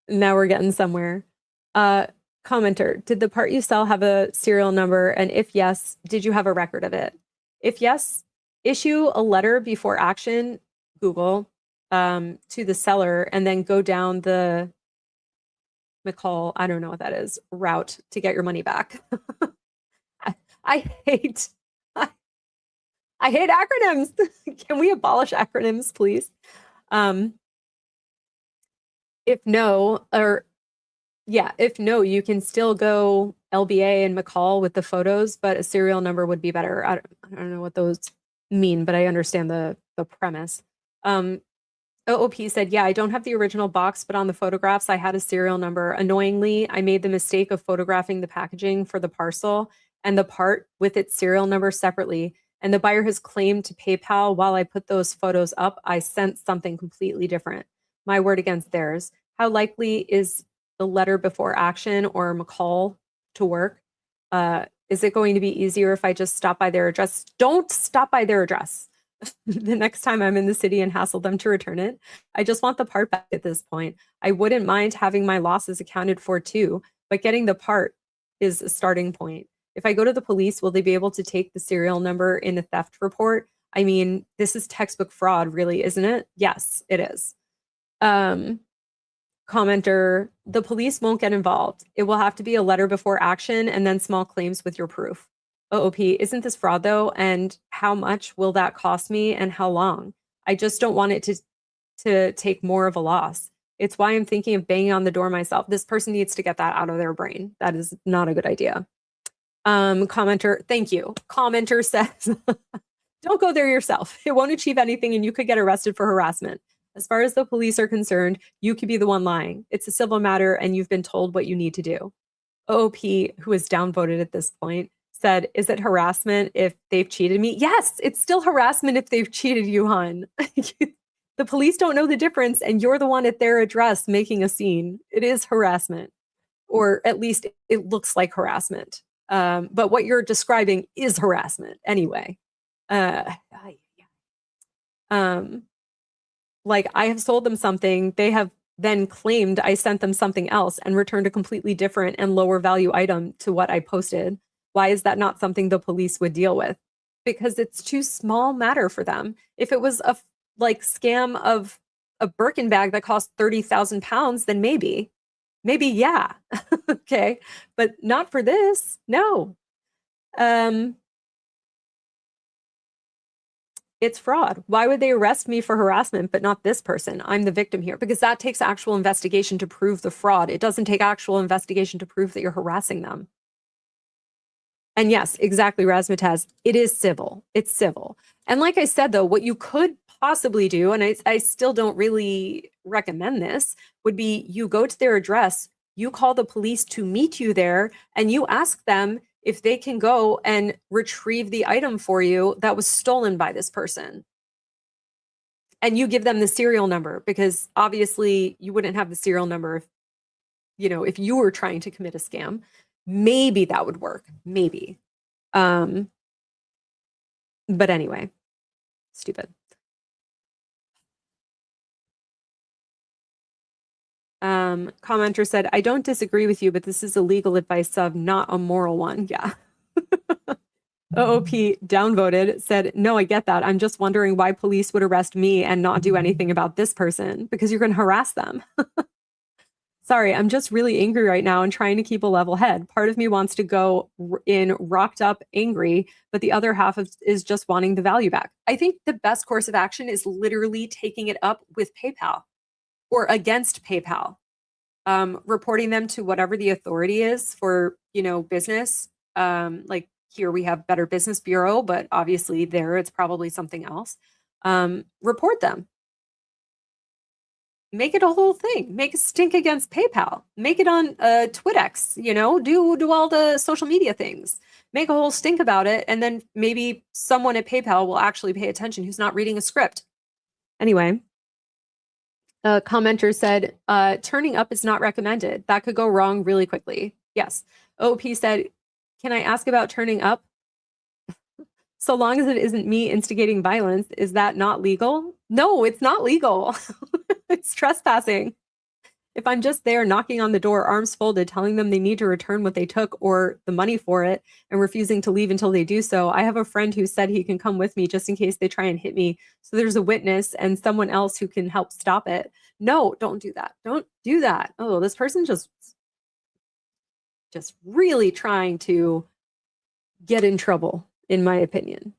now we're getting somewhere. Commenter, did the part you sell have a serial number? And if yes, did you have a record of it? If yes, issue a letter before action, Google, to the seller, and then go down the McCall, I don't know what that is, route to get your money back. I hate acronyms. Can we abolish acronyms, please? If no, you can still go LBA and McCall with the photos, but a serial number would be better. I don't know what those mean, but I understand the premise. OOP said, yeah, I don't have the original box, but on the photographs, I had a serial number. Annoyingly, I made the mistake of photographing the packaging for the parcel and the part with its serial number separately. And the buyer has claimed to PayPal while I put those photos up, I sent something completely different. My word against theirs. How likely is the letter before action or McCall to work? Is it going to be easier if I just stop by their address? Don't stop by their address. The next time I'm in the city and hassle them to return it. I just want the part back at this point. I wouldn't mind having my losses accounted for too, but getting the part is a starting point. If I go to the police, will they be able to take the serial number in a theft report? I mean, this is textbook fraud, really, isn't it? Yes, it is. Commenter, the police won't get involved. It will have to be a letter before action and then small claims with your proof. OOP, isn't this fraud though? And how much will that cost me and how long? I just don't want it to take more of a loss. It's why I'm thinking of banging on the door myself. This person needs to get that out of their brain. That is not a good idea. Commenter, thank you. Commenter says, don't go there yourself. It won't achieve anything and you could get arrested for harassment. As far as the police are concerned, you could be the one lying. It's a civil matter and you've been told what you need to do. OOP, who is downvoted at this point, said, is it harassment if they've cheated me? Yes, it's still harassment if they've cheated you, hon. The police don't know the difference and you're the one at their address making a scene. It is harassment, or at least it looks like harassment. But what you're describing is harassment anyway. Like I have sold them something, they have then claimed I sent them something else and returned a completely different and lower value item to what I posted. Why is that not something the police would deal with? Because it's too small matter for them. If it was a scam of a Birkin bag that cost 30,000 pounds, then maybe. maybe, yeah. Okay. But not for this. No. It's fraud. Why would they arrest me for harassment, but not this person? I'm the victim here, because that takes actual investigation to prove the fraud. It doesn't take actual investigation to prove that you're harassing them. And yes, exactly, Razmataz, it is civil. It's civil. And like I said, though, what you could possibly do, and I still don't really recommend this, would be you go to their address, you call the police to meet you there, and you ask them if they can go and retrieve the item for you that was stolen by this person. And you give them the serial number, because obviously you wouldn't have the serial number if, if you were trying to commit a scam. Maybe that would work. Maybe. But anyway, stupid. Commenter said, I don't disagree with you, but this is a legal advice of, not a moral one. Yeah. OOP downvoted, said, no, I get that. I'm just wondering why police would arrest me and not do anything about this person, because you're going to harass them. Sorry, I'm just really angry right now and trying to keep a level head. Part of me wants to go in rocked up angry, but the other half is just wanting the value back. I think the best course of action is literally taking it up with PayPal or against PayPal, reporting them to whatever the authority is for, business. Like here we have Better Business Bureau, but obviously there it's probably something else. Report them. Make it a whole thing. Make a stink against PayPal. Make it on TwitX, do all the social media things. Make a whole stink about it, and then maybe someone at PayPal will actually pay attention who's not reading a script. Anyway, a commenter said, turning up is not recommended. That could go wrong really quickly. Yes. OP said, can I ask about turning up? So long as it isn't me instigating violence, is that not legal? No, it's not legal. It's trespassing. If I'm just there knocking on the door, arms folded, telling them they need to return what they took or the money for it, and refusing to leave until they do so, I have a friend who said he can come with me just in case they try and hit me. So there's a witness and someone else who can help stop it. No, don't do that. Don't do that. Oh, this person just really trying to get in trouble, in my opinion.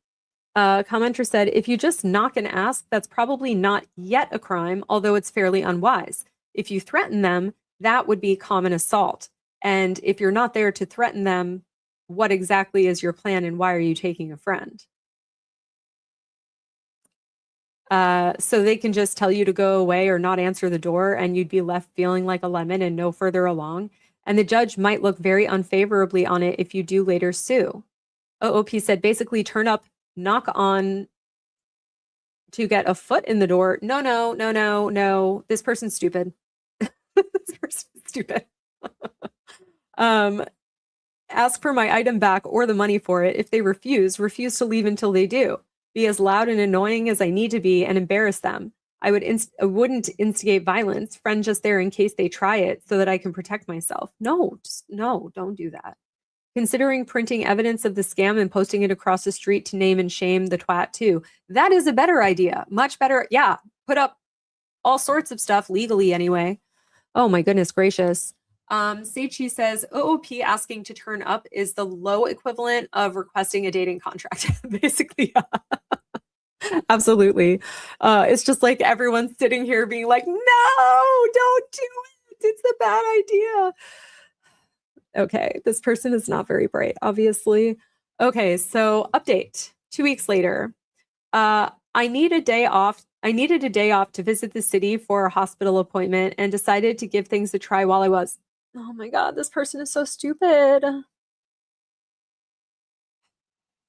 Commenter said, if you just knock and ask, that's probably not yet a crime, although it's fairly unwise. If you threaten them, that would be common assault. And if you're not there to threaten them, what exactly is your plan and why are you taking a friend? So they can just tell you to go away or not answer the door, and you'd be left feeling like a lemon and no further along. And the judge might look very unfavorably on it if you do later sue. OOP said, basically turn up, knock on to get a foot in the door. No. This person's stupid. This person's stupid. Ask for my item back or the money for it. If they refuse to leave until they do. Be as loud and annoying as I need to be and embarrass them. I wouldn't instigate violence. Friend just there in case they try it so that I can protect myself. No, don't do that. Considering printing evidence of the scam and posting it across the street to name and shame the twat too. That is a better idea. Much better. Yeah, put up all sorts of stuff legally anyway. Oh my goodness gracious. Seichi says, OOP asking to turn up is the low equivalent of requesting a dating contract. Basically, yeah. Absolutely. It's just like everyone's sitting here being like, no, don't do it. It's a bad idea. Okay, this person is not very bright, obviously. Okay, so update. 2 weeks later. I needed a day off to visit the city for a hospital appointment and decided to give things a try while I was. Oh my God, this person is so stupid.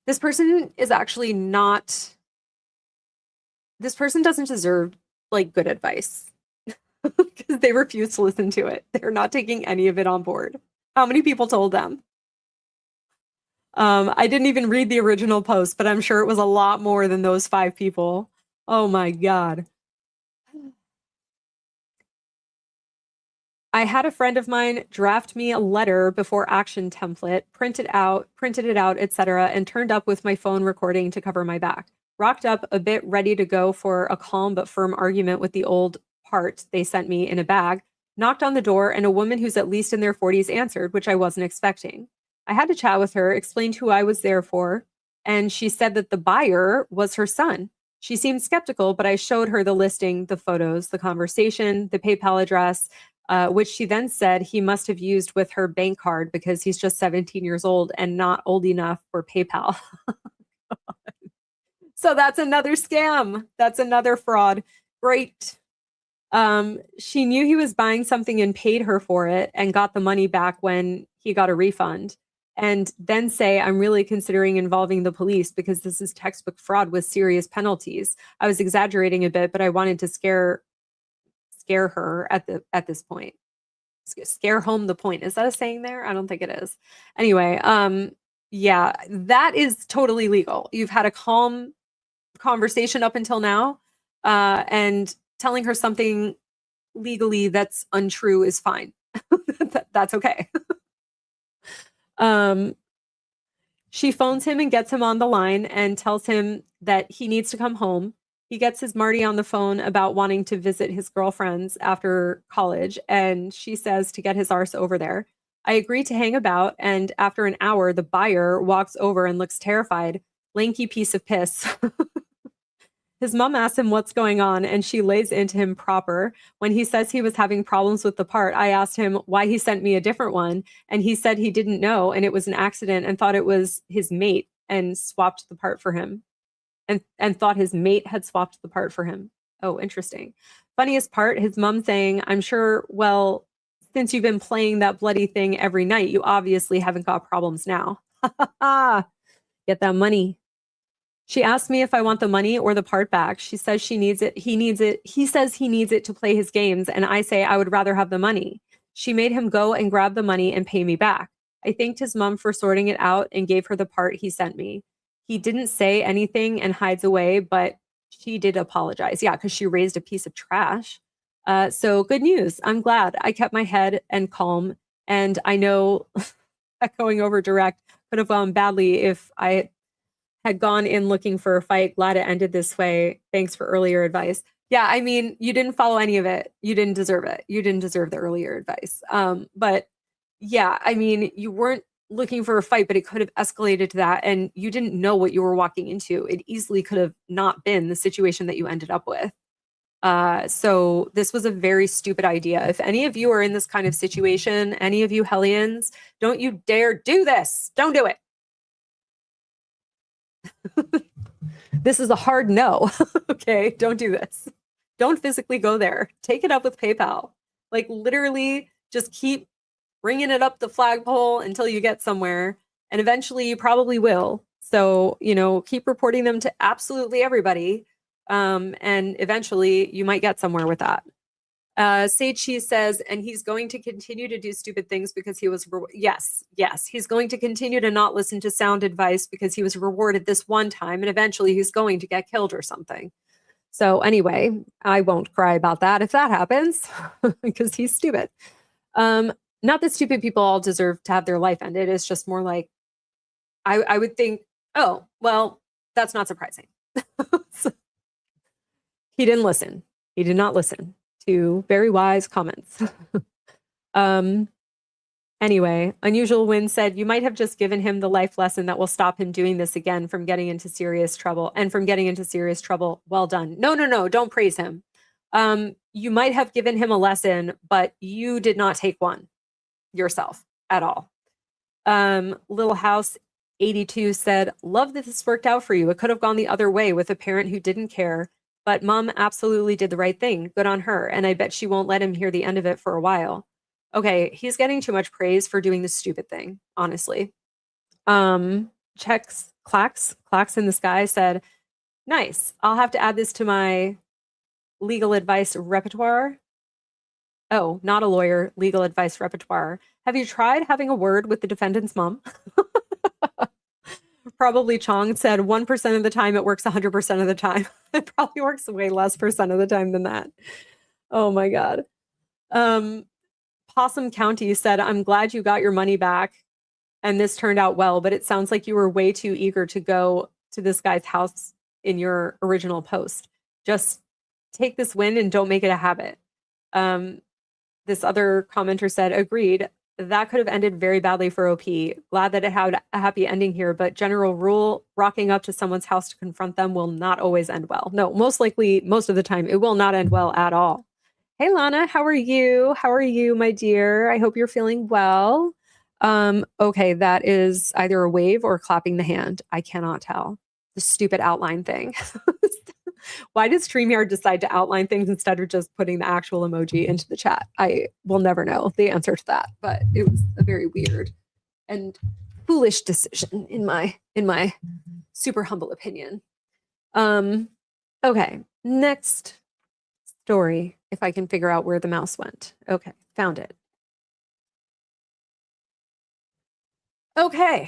This person is actually not. This person doesn't deserve like good advice because they refuse to listen to it. They're not taking any of it on board. How many people told them? I didn't even read the original post, but I'm sure it was a lot more than those 5 people. Oh my God. I had a friend of mine draft me a letter before action template, printed it out, etc., and turned up with my phone recording to cover my back. Rocked up a bit ready to go for a calm but firm argument with the old part they sent me in a bag. Knocked on the door, and a woman who's at least in their 40s answered, which I wasn't expecting. I had to chat with her, explained who I was there for, and she said that the buyer was her son. She seemed skeptical, but I showed her the listing, the photos, the conversation, the PayPal address, which she then said he must have used with her bank card because he's just 17 years old and not old enough for PayPal. So that's another scam. That's another fraud. Great. She knew he was buying something and paid her for it and got the money back when he got a refund. And then say, I'm really considering involving the police because this is textbook fraud with serious penalties. I was exaggerating a bit, but I wanted to scare her at this point. Scare home the point. Is that a saying there? I don't think it is. Anyway, yeah, that is totally legal. You've had a calm conversation up until now, and telling her something legally that's untrue is fine. That's okay. She phones him and gets him on the line and tells him that he needs to come home. He gets his Marty on the phone about wanting to visit his girlfriends after college, and she says to get his arse over there. I agree to hang about, and after an hour, the buyer walks over and looks terrified. Lanky piece of piss. His mom asks him what's going on, and she lays into him proper. When he says he was having problems with the part, I asked him why he sent me a different one, and he said he didn't know, and it was an accident, and thought it was his mate and swapped the part for him. And thought his mate had swapped the part for him. Oh, interesting. Funniest part, his mom saying, I'm sure, well, since you've been playing that bloody thing every night, you obviously haven't got problems now. Get that money. She asked me if I want the money or the part back. She says she needs it. He needs it. He says he needs it to play his games. And I say I would rather have the money. She made him go and grab the money and pay me back. I thanked his mom for sorting it out and gave her the part he sent me. He didn't say anything and hides away, but she did apologize. Yeah, because she raised a piece of trash. So good news. I'm glad I kept my head and calm. And I know going over direct could have gone badly if I had gone in looking for a fight. Glad it ended this way. Thanks for earlier advice. Yeah, I mean, you didn't follow any of it. You didn't deserve it. You didn't deserve the earlier advice. But yeah, I mean, you weren't looking for a fight, but it could have escalated to that. And you didn't know what you were walking into. It easily could have not been the situation that you ended up with. So this was a very stupid idea. If any of you are in this kind of situation, any of you Hellions, don't you dare do this. Don't do it. This is a hard no. Okay, don't do this. Don't physically go there. Take it up with PayPal. Like literally just keep bringing it up the flagpole until you get somewhere. And eventually you probably will. So, you know, keep reporting them to absolutely everybody. And eventually you might get somewhere with that. Sage Cheese says, and he's going to continue to do stupid things because he was, yes, he's going to continue to not listen to sound advice because he was rewarded this one time and eventually he's going to get killed or something. So anyway, I won't cry about that if that happens because he's stupid. Not that stupid people all deserve to have their life ended. It's just more like, I would think, oh, well, that's not surprising. So, he didn't listen. He did not listen to very wise comments. Anyway, Unusual Win said, you might have just given him the life lesson that will stop him doing this again from getting into serious trouble and from getting into serious trouble. Well done. No, don't praise him. You might have given him a lesson, but you did not take one yourself at all. Little House 82 said, love that this worked out for you. It could have gone the other way with a parent who didn't care, but mom absolutely did the right thing. Good on her. And I bet she won't let him hear the end of it for a while. Okay, he's getting too much praise for doing the stupid thing, honestly. Clacks in the Sky said, nice. I'll have to add this to my legal advice repertoire. Oh, not a lawyer, legal advice repertoire. Have you tried having a word with the defendant's mom? Probably Chong said 1% of the time it works 100% of the time. It probably works way less percent of the time than that. Oh my God. Possum County said, I'm glad you got your money back and this turned out well, but it sounds like you were way too eager to go to this guy's house in your original post. Just take this win and don't make it a habit. The this other commenter said, agreed. That could have ended very badly for OP. Glad that it had a happy ending here, but general rule, rocking up to someone's house to confront them will not always end well. No, most likely, most of the time, it will not end well at all. Hey, Lana, how are you? How are you, my dear? I hope you're feeling well. Okay, that is either a wave or clapping the hand. I cannot tell. The stupid outline thing. Why did StreamYard decide to outline things instead of just putting the actual emoji into the chat? I will never know the answer to that, but it was a very weird and foolish decision in my super humble opinion. Okay, next story, if I can figure out where the mouse went. Okay, found it. Okay.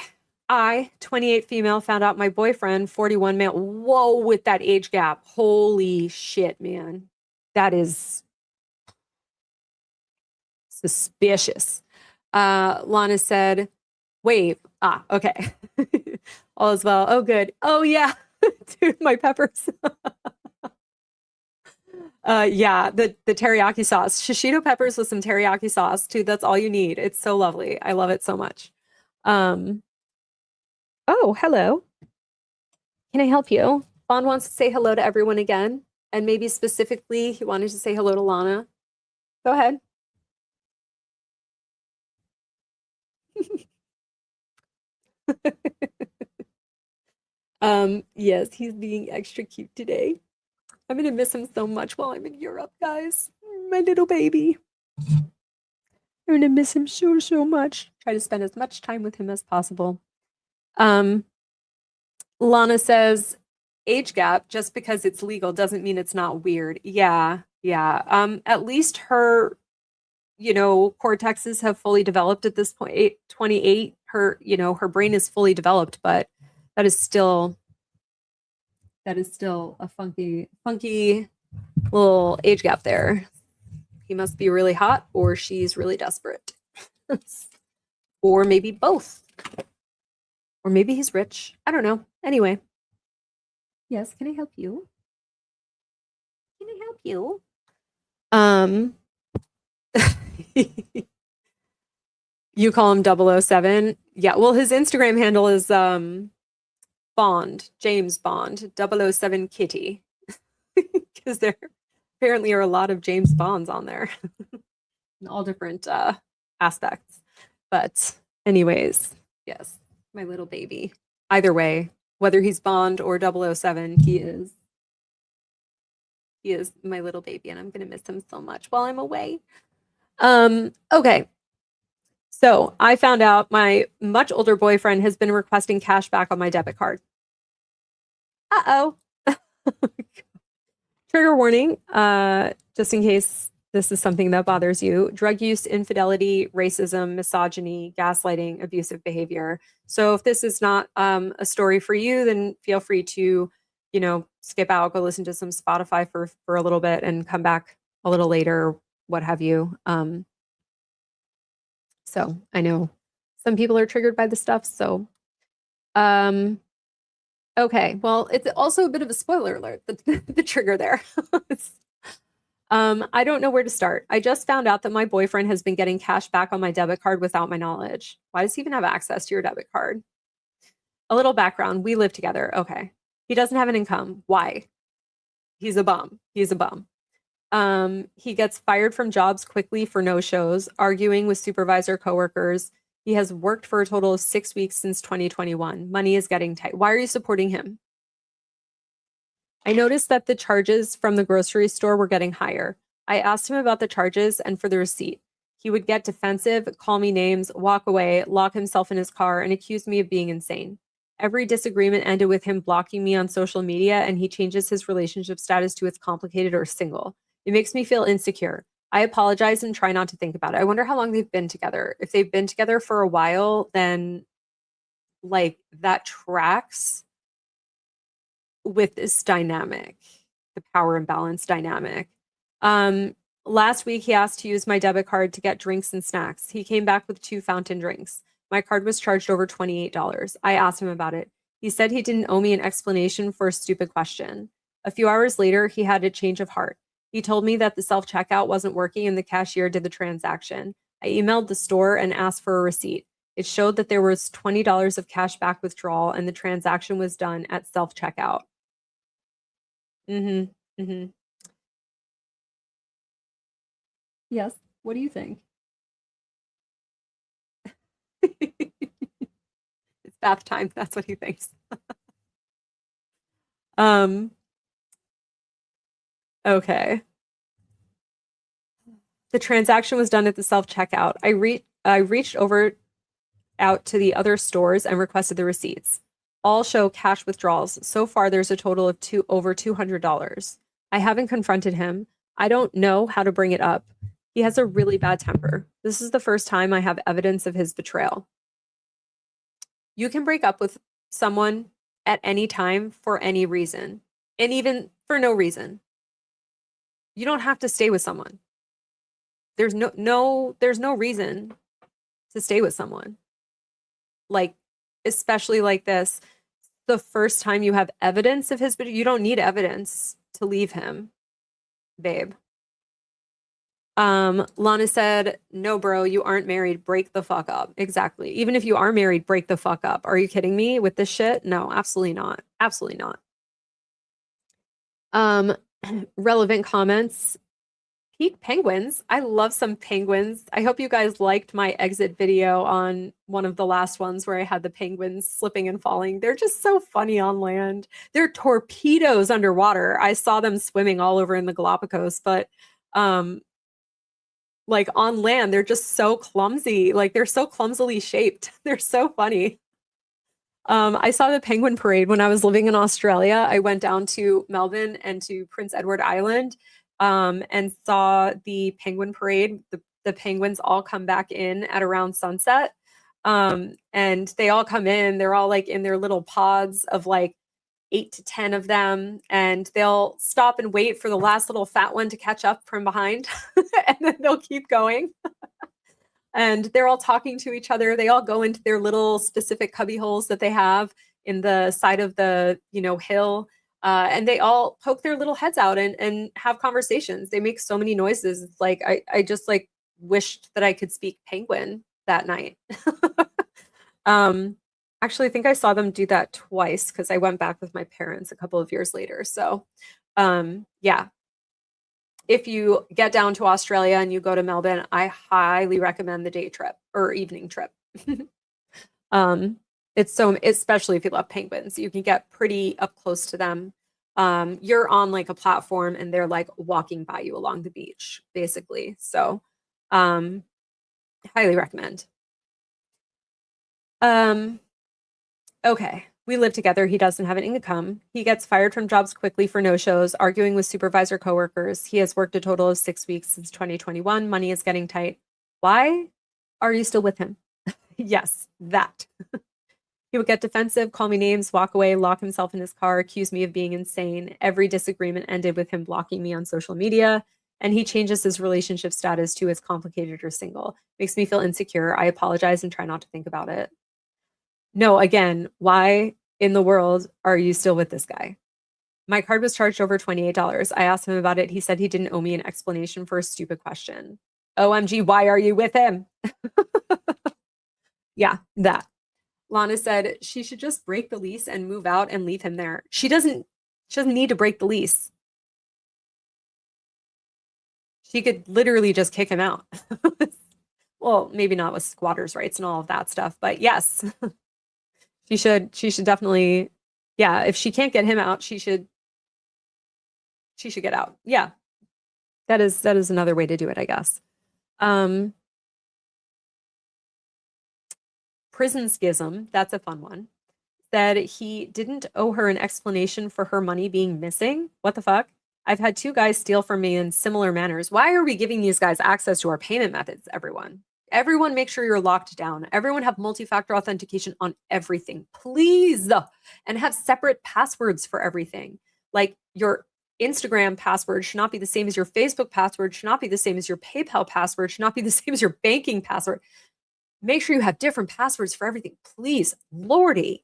I, 28 female, found out my boyfriend, 41 male. Whoa, with that age gap. Holy shit, man. That is suspicious. Lana said, wave. Ah, okay. All is well. Oh, good. Oh, yeah. Dude, my peppers. Yeah, the teriyaki sauce. Shishito peppers with some teriyaki sauce, too. That's all you need. It's so lovely. I love it so much. Oh, hello. Can I help you? Bond wants to say hello to everyone again, and maybe specifically he wanted to say hello to Lana. Go ahead. Yes, he's being extra cute today. I'm gonna miss him so much while I'm in Europe, guys. My little baby. I'm gonna miss him so, so much. Try to spend as much time with him as possible. Lana says, age gap, just because it's legal doesn't mean it's not weird. Yeah. At least her, cortexes have fully developed at this point. 28, her brain is fully developed, but that is still a funky little age gap there. He must be really hot, or she's really desperate. Or maybe both. Or maybe he's rich. I don't know. Anyway. Yes, can I help you? Can I help you? You call him 007? Yeah, well, his Instagram handle is Bond, James Bond, 007 Kitty. Because there apparently are a lot of James Bonds on there. In all different aspects. But anyways, yes. My little baby. Either way, whether he's Bond or 007, he is my little baby, and I'm gonna miss him so much while I'm away. Okay. So I found out my much older boyfriend has been requesting cash back on my debit card. Uh-oh. Trigger warning, just in case this is something that bothers you. Drug use, infidelity, racism, misogyny, gaslighting, abusive behavior. So if this is not a story for you, then feel free to, skip out, go listen to some Spotify for a little bit and come back a little later, what have you. So I know some people are triggered by this stuff. So, okay. Well, it's also a bit of a spoiler alert, the trigger there. I don't know where to start. I just found out that my boyfriend has been getting cash back on my debit card without my knowledge. Why does he even have access to your debit card? A little background. We live together. Okay. He doesn't have an income. Why? He's a bum. He gets fired from jobs quickly for no-shows, arguing with supervisor coworkers. He has worked for a total of 6 weeks since 2021. Money is getting tight. Why are you supporting him? I noticed that the charges from the grocery store were getting higher. I asked him about the charges and for the receipt. He would get defensive, call me names, walk away, lock himself in his car, and accuse me of being insane. Every disagreement ended with him blocking me on social media, and he changes his relationship status to it's complicated or single. It makes me feel insecure. I apologize and try not to think about it. I wonder how long they've been together. If they've been together for a while, then that tracks with this dynamic, the power imbalance dynamic. Last week, he asked to use my debit card to get drinks and snacks. He came back with 2 fountain drinks. My card was charged over $28. I asked him about it. He said he didn't owe me an explanation for a stupid question. A few hours later, he had a change of heart. He told me that the self-checkout wasn't working and the cashier did the transaction. I emailed the store and asked for a receipt. It showed that there was $20 of cash back withdrawal and the transaction was done at self-checkout. Yes. What do you think? It's bath time. That's what he thinks. Okay. The transaction was done at the self-checkout. I reached out to the other stores and requested the receipts. All show cash withdrawals. So far, there's a total of over $200. I haven't confronted him. I don't know how to bring it up. He has a really bad temper. This is the first time I have evidence of his betrayal. You can break up with someone at any time for any reason, and even for no reason. You don't have to stay with someone. There's no reason to stay with someone. Like, especially like this, the first time you have evidence of his, but you don't need evidence to leave him, babe. Lana said, no, bro, you aren't married. Break the fuck up. Exactly. Even if you are married, break the fuck up. Are you kidding me with this shit? No, absolutely not. Absolutely not. Relevant comments. Peak penguins. I love some penguins. I hope you guys liked my exit video on one of the last ones where I had the penguins slipping and falling. They're just so funny on land. They're torpedoes underwater. I saw them swimming all over in the Galapagos, but like on land, they're just so clumsy. Like they're so clumsily shaped. They're so funny. I saw the penguin parade when I was living in Australia. I went down to Melbourne and to Prince Edward Island and saw the penguin parade. The penguins all come back in at around sunset. And they all come in. They're all like in their little pods of like 8 to 10 of them, and they'll stop and wait for the last little fat one to catch up from behind, and then they'll keep going. And they're all talking to each other. They all go into their little specific cubby holes that they have in the side of the, hill, and they all poke their little heads out and have conversations. They make so many noises. It's like I just like wished that I could speak penguin that night. Actually, I think I saw them do that twice because I went back with my parents a couple of years later. So, yeah. If you get down to Australia and you go to Melbourne, I highly recommend the day trip or evening trip. It's so, especially if you love penguins, you can get pretty up close to them. You're on like a platform and they're like walking by you along the beach, basically. So, highly recommend. Okay, we live together. He doesn't have an income. He gets fired from jobs quickly for no-shows, arguing with supervisor coworkers. He has worked a total of 6 weeks since 2021. Money is getting tight. Why are you still with him? Yes, that. He would get defensive, call me names, walk away, lock himself in his car, accuse me of being insane. Every disagreement ended with him blocking me on social media, and he changes his relationship status to as complicated or single. Makes me feel insecure. I apologize and try not to think about it. No, again, why in the world are you still with this guy? My card was charged over $28. I asked him about it. He said he didn't owe me an explanation for a stupid question. OMG, why are you with him? Yeah, that. Lana said she should just break the lease and move out and leave him there. She doesn't need to break the lease. She could literally just kick him out. Well, maybe not with squatters' rights and all of that stuff, but yes. She should definitely, yeah, if she can't get him out, she should get out. Yeah. That is another way to do it, I guess. Prison schism, that's a fun one. Said he didn't owe her an explanation for her money being missing. What the fuck? I've had 2 guys steal from me in similar manners. Why are we giving these guys access to our payment methods, everyone? Everyone make sure you're locked down. Everyone have multi-factor authentication on everything, please. And have separate passwords for everything. Like your Instagram password should not be the same as your Facebook password, should not be the same as your PayPal password, should not be the same as your banking password. Make sure you have different passwords for everything, please. Lordy.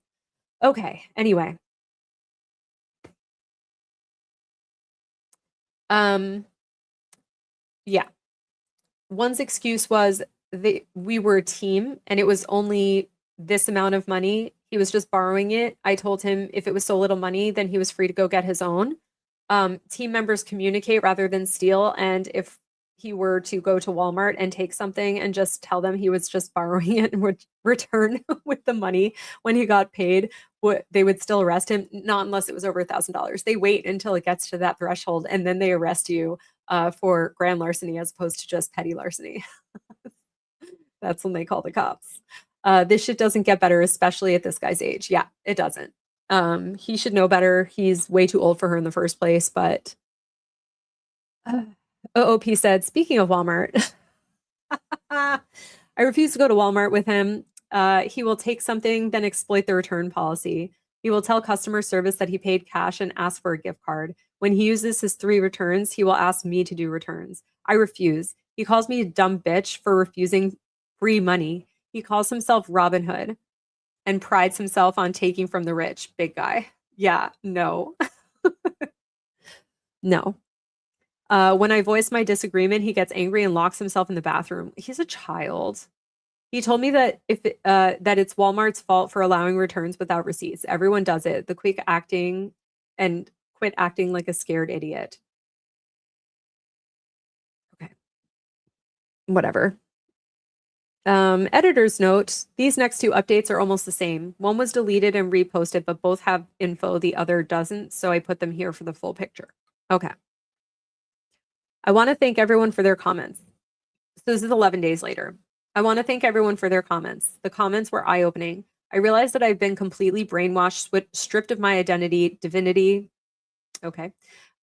Okay, anyway. Yeah. One's excuse was we were a team and it was only this amount of money. He was just borrowing it. I told him if it was so little money, then he was free to go get his own. Team members communicate rather than steal. And if he were to go to Walmart and take something and just tell them he was just borrowing it and would return with the money when he got paid, they would still arrest him, not unless it was over $1,000. They wait until it gets to that threshold and then they arrest you for grand larceny as opposed to just petty larceny. That's when they call the cops. This shit doesn't get better, especially at this guy's age. Yeah, it doesn't. He should know better. He's way too old for her in the first place, but OOP said, speaking of Walmart, I refuse to go to Walmart with him. He will take something, then exploit the return policy. He will tell customer service that he paid cash and ask for a gift card. When he uses his 3 returns, he will ask me to do returns. I refuse. He calls me a dumb bitch for refusing free money. He calls himself Robin Hood and prides himself on taking from the rich. Big guy. Yeah, no. No. When I voice my disagreement, he gets angry and locks himself in the bathroom. He's a child. He told me that that it's Walmart's fault for allowing returns without receipts. Everyone does it. The quick acting and quit acting like a scared idiot. Okay. Whatever. Editor's note, these next 2 updates are almost the same. One was deleted and reposted, but both have info, the other doesn't, so I put them here for the full picture. Okay. I want to thank everyone for their comments. So this is 11 days later. I want to thank everyone for their comments. The comments were eye-opening. I realized that I've been completely brainwashed, stripped of my identity, divinity, okay,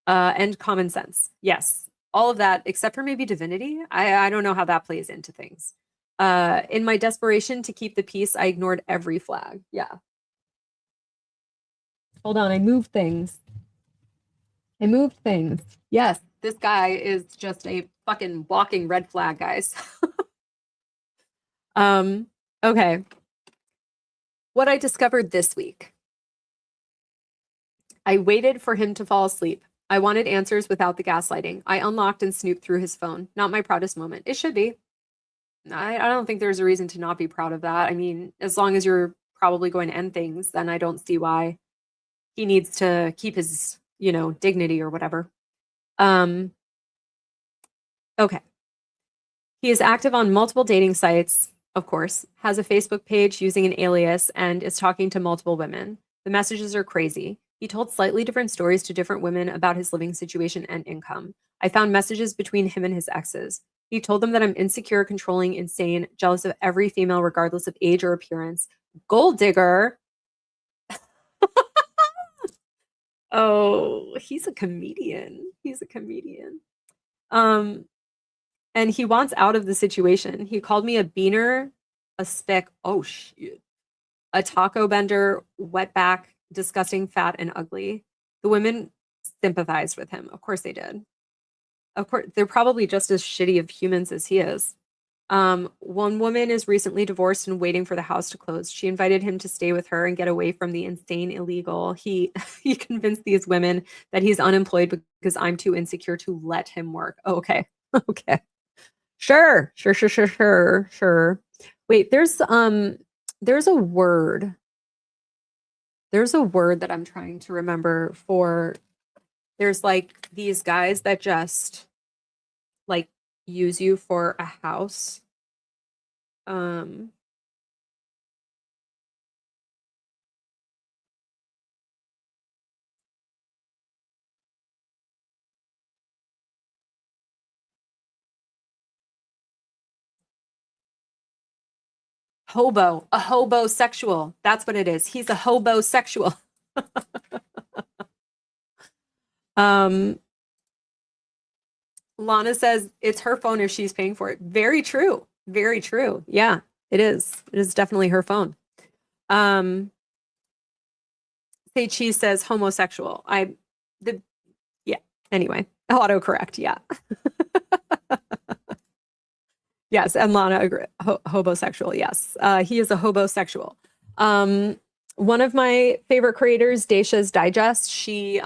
and common sense. Yes, all of that, except for maybe divinity. I don't know how that plays into things. In my desperation to keep the peace, I ignored every flag. Yeah. Hold on, I moved things. Yes, this guy is just a fucking walking red flag, guys. Okay. What I discovered this week. I waited for him to fall asleep. I wanted answers without the gaslighting. I unlocked and snooped through his phone. Not my proudest moment. It should be. I don't think there's a reason to not be proud of that. I mean, as long as you're probably going to end things, then I don't see why he needs to keep his, dignity or whatever. Okay. He is active on multiple dating sites, of course, has a Facebook page using an alias, and is talking to multiple women. The messages are crazy. He told slightly different stories to different women about his living situation and income. I found messages between him and his exes. He told them that I'm insecure, controlling, insane, jealous of every female regardless of age or appearance. Gold digger. Oh, he's a comedian. And he wants out of the situation. He called me a beaner, a spick, oh shit, a taco bender, wetback, disgusting, fat, and ugly. The women sympathized with him. Of course they did. Of course, they're probably just as shitty of humans as he is. One woman is recently divorced and waiting for the house to close. She invited him to stay with her and get away from the insane illegal. He convinced these women that he's unemployed because I'm too insecure to let him work. Oh, okay. Okay. Sure. Wait, there's a word. There's a word that I'm trying to remember for, there's like these guys that just like use you for a house. Hobo, a hobosexual. That's what it is. He's a hobosexual. Lana says it's her phone if she's paying for it. Very true. Very true. Yeah, it is. It is definitely her phone. Say Cheese says homosexual. Yeah. Anyway, autocorrect. Yeah. Yes, and Lana agree. Hobosexual. Yes, he is a hobosexual. One of my favorite creators, Dacia's Digest, she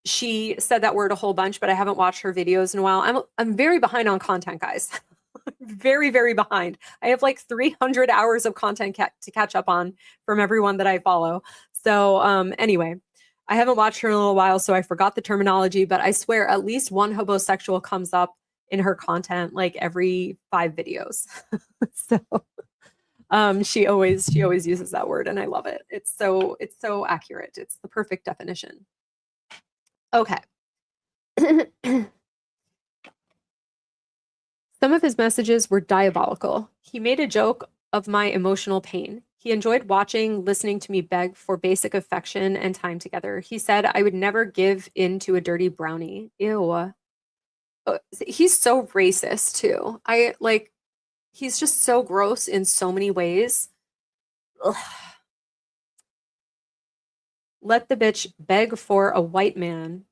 she said that word a whole bunch, but I haven't watched her videos in a while. I'm very behind on content, guys. Very, very behind. I have like 300 hours of content to catch up on from everyone that I follow. So anyway, I haven't watched her in a little while, so I forgot the terminology, but I swear at least one homosexual comes up in her content like every 5 videos. So she always uses that word, and I love it. It's so accurate. It's the perfect definition. Okay. Some of his messages were diabolical. He made a joke of my emotional pain. He enjoyed listening to me beg for basic affection and time together. He said I would never give in to a dirty brownie. Ew. He's so racist too. He's just so gross in so many ways. Ugh. Let the bitch beg for a white man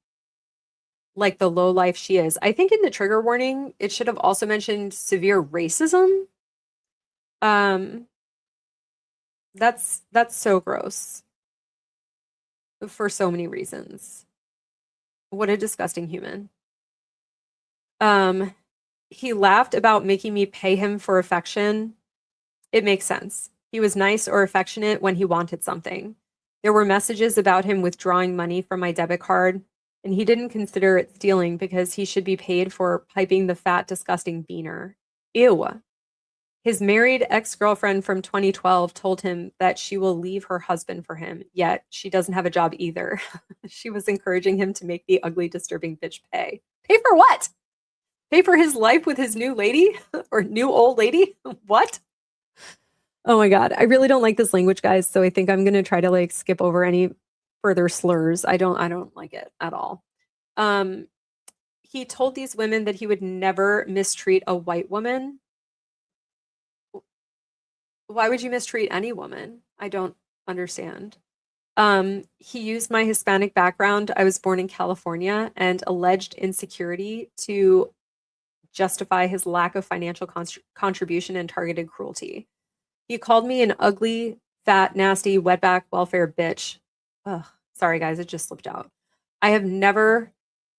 like the low life she is. I think in the trigger warning, it should have also mentioned severe racism. That's so gross for so many reasons. What a disgusting human. He laughed about making me pay him for affection. It makes sense. He was nice or affectionate when he wanted something. There were messages about him withdrawing money from my debit card, and he didn't consider it stealing because he should be paid for piping the fat, disgusting beaner. Ew. His married ex-girlfriend from 2012 told him that she will leave her husband for him, yet she doesn't have a job either. She was encouraging him to make the ugly, disturbing bitch pay. Pay for what? Pay for his life with his new lady? Or new old lady? What? Oh my God. I really don't like this language, guys, so I think I'm going to try to like skip over any further slurs. I don't like it at all. He told these women that he would never mistreat a white woman. Why would you mistreat any woman? I don't understand. He used my Hispanic background. I was born in California, and alleged insecurity to justify his lack of financial contribution and targeted cruelty. He called me an ugly, fat, nasty, wetback welfare bitch. Ugh, sorry guys, it just slipped out. I have never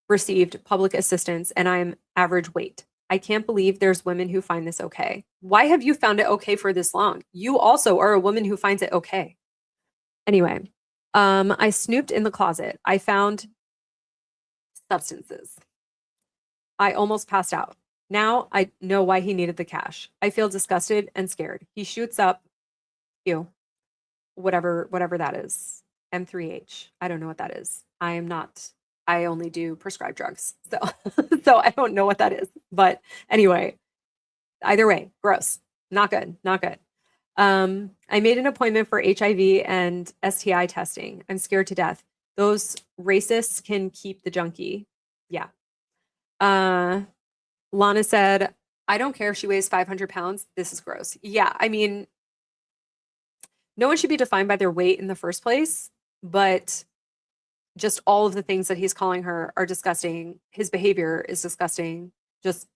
received public assistance, and I'm average weight. I can't believe there's women who find this okay. Why have you found it okay for this long? You also are a woman who finds it okay. Anyway, I snooped in the closet. I found substances. I almost passed out. Now I know why he needed the cash. I feel disgusted and scared. He shoots up, whatever that is. M3H. I don't know what that is. I only do prescribed drugs. So, so I don't know what that is. But anyway, either way, gross. Not good. Not good. I made an appointment for HIV and STI testing. I'm scared to death. Those racists can keep the junkie. Yeah. Lana said, I don't care if she weighs 500 pounds. This is gross. Yeah, I mean, no one should be defined by their weight in the first place, but just all of the things that he's calling her are disgusting. His behavior is disgusting. Just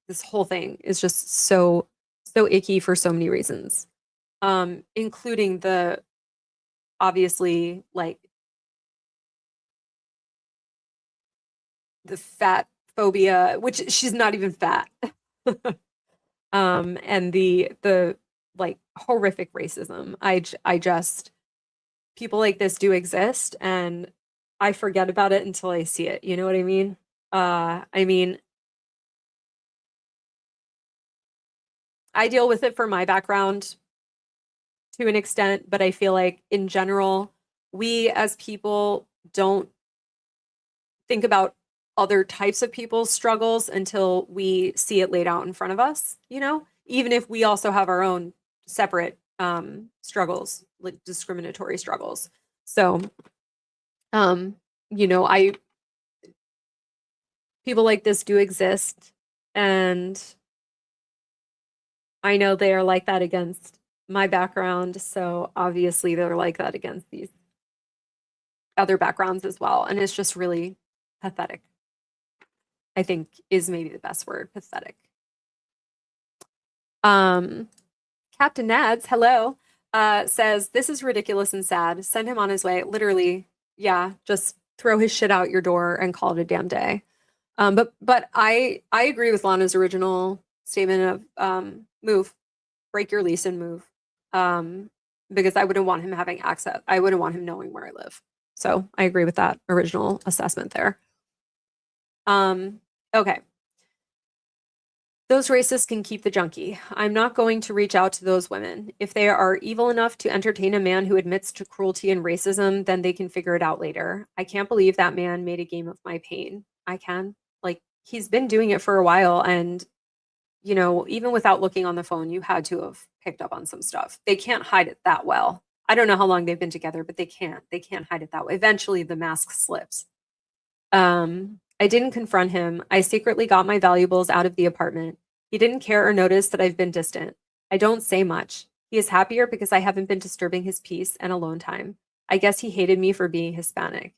this whole thing is just so icky for so many reasons, including the obviously like the fat phobia, which she's not even fat. And the like horrific racism. I just, people like this do exist, and I forget about it until I see it. You know what I mean? I mean, I deal with it for my background to an extent, but I feel like in general, we as people don't think about other types of people's struggles until we see it laid out in front of us, you know, even if we also have our own separate struggles, like discriminatory struggles. So, you know, people like this do exist, and I know they are like that against my background. So obviously they're like that against these other backgrounds as well. And it's just really pathetic, I think is maybe the best word, pathetic. Captain Nads, hello, says, this is ridiculous and sad. Send him on his way. Literally, yeah, just throw his shit out your door and call it a damn day. But I agree with Lana's original statement of move, break your lease and move. Because I wouldn't want him having access. I wouldn't want him knowing where I live. So I agree with that original assessment there. Okay. Those racists can keep the junkie. I'm not going to reach out to those women. If they are evil enough to entertain a man who admits to cruelty and racism, then they can figure it out later. I can't believe that man made a game of my pain. I can. Like, he's been doing it for a while, and, you know, even without looking on the phone, you had to have picked up on some stuff. They can't hide it that well. I don't know how long they've been together, but they can't hide it that way. Eventually the mask slips. I didn't confront him. I secretly got my valuables out of the apartment. He didn't care or notice that I've been distant. I don't say much. He is happier because I haven't been disturbing his peace and alone time. I guess he hated me for being Hispanic.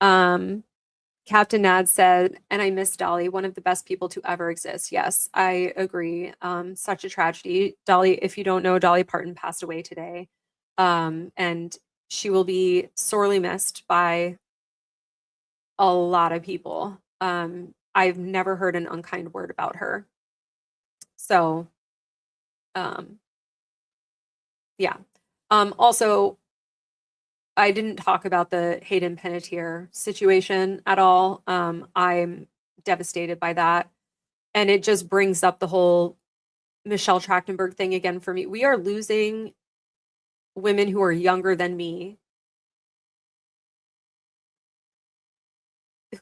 Captain Nad said, and I miss Dolly, one of the best people to ever exist. Yes, I agree. Such a tragedy. Dolly, if you don't know, Dolly Parton passed away today. And she will be sorely missed by a lot of people. I've never heard an unkind word about her. So, yeah. Also, I didn't talk about the Hayden Panettiere situation at all. I'm devastated by that. And it just brings up the whole Michelle Trachtenberg thing again for me. We are losing women who are younger than me,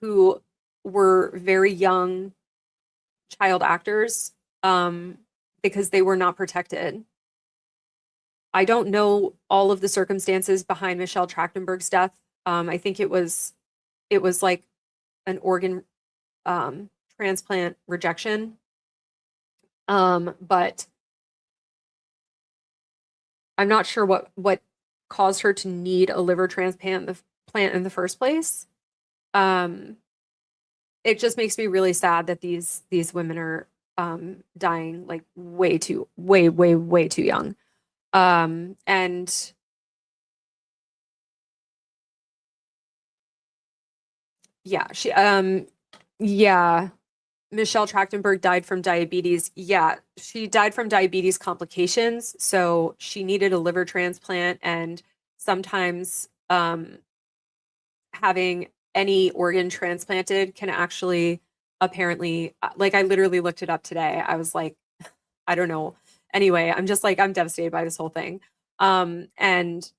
who were very young child actors, because they were not protected. I don't know all of the circumstances behind Michelle Trachtenberg's death. I think it was like an organ transplant rejection. But I'm not sure what caused her to need a liver transplant in the first place. It just makes me really sad that these women are dying like way too young. And yeah, Michelle Trachtenberg died from diabetes. Yeah, she died from diabetes complications, so she needed a liver transplant, and sometimes having any organ transplanted can actually apparently, like, I literally looked it up today. I was like, I don't know. Anyway, I'm just like, I'm devastated by this whole thing. And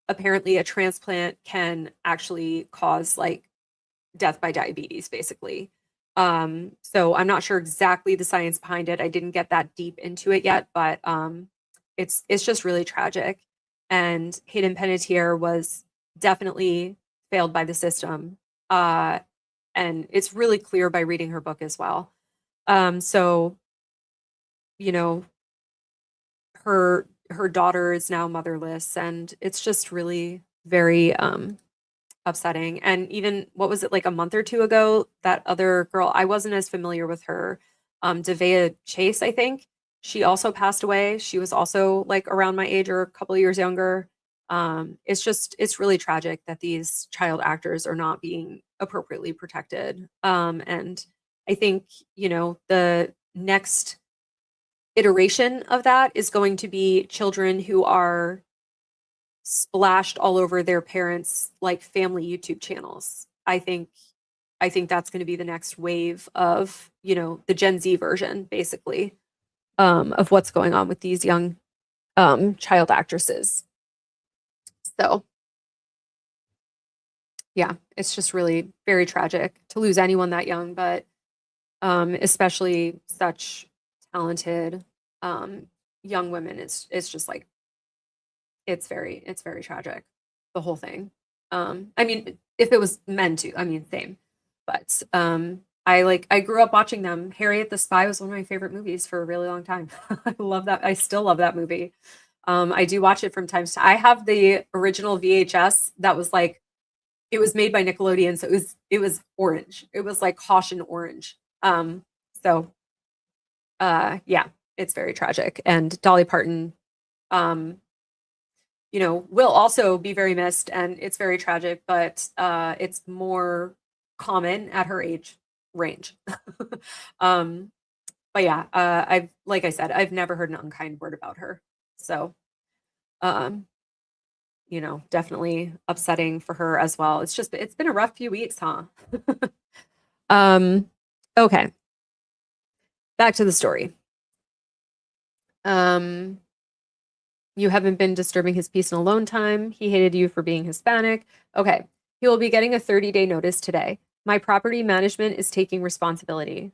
apparently a transplant can actually cause like death by diabetes, basically. So I'm not sure exactly the science behind it. I didn't get that deep into it yet, but it's just really tragic. And Hayden Panettiere was definitely failed by the system. And it's really clear by reading her book as well. So, you know, her daughter is now motherless, and it's just really very upsetting. And even, what was it, like a month or two ago, that other girl, I wasn't as familiar with her, Devea Chase, I think, she also passed away. She was also like around my age or a couple of years younger. It's really tragic that these child actors are not being appropriately protected. And I think, you know, the next iteration of that is going to be children who are splashed all over their parents' like family YouTube channels. I think that's going to be the next wave of, you know, the Gen Z version, basically, of what's going on with these young child actresses. So yeah, it's just really very tragic to lose anyone that young, but especially such talented young women. It's just like, it's very tragic, the whole thing. I mean, if it was men too, I mean, same. But I grew up watching them. Harriet the Spy was one of my favorite movies for a really long time. I love that. I still love that movie. I do watch it from time to time. I have the original VHS that was like, it was made by Nickelodeon, so it was orange. It was like caution orange. So yeah, it's very tragic. And Dolly Parton, you know, will also be very missed, and it's very tragic, but it's more common at her age range. But yeah, like I said, I've never heard an unkind word about her. So, um, you know, definitely upsetting for her as well. It's been a rough few weeks, huh? Okay. Back to the story. You haven't been disturbing his peace and alone time. He hated you for being Hispanic. Okay. He will be getting a 30-day notice today. My property management is taking responsibility.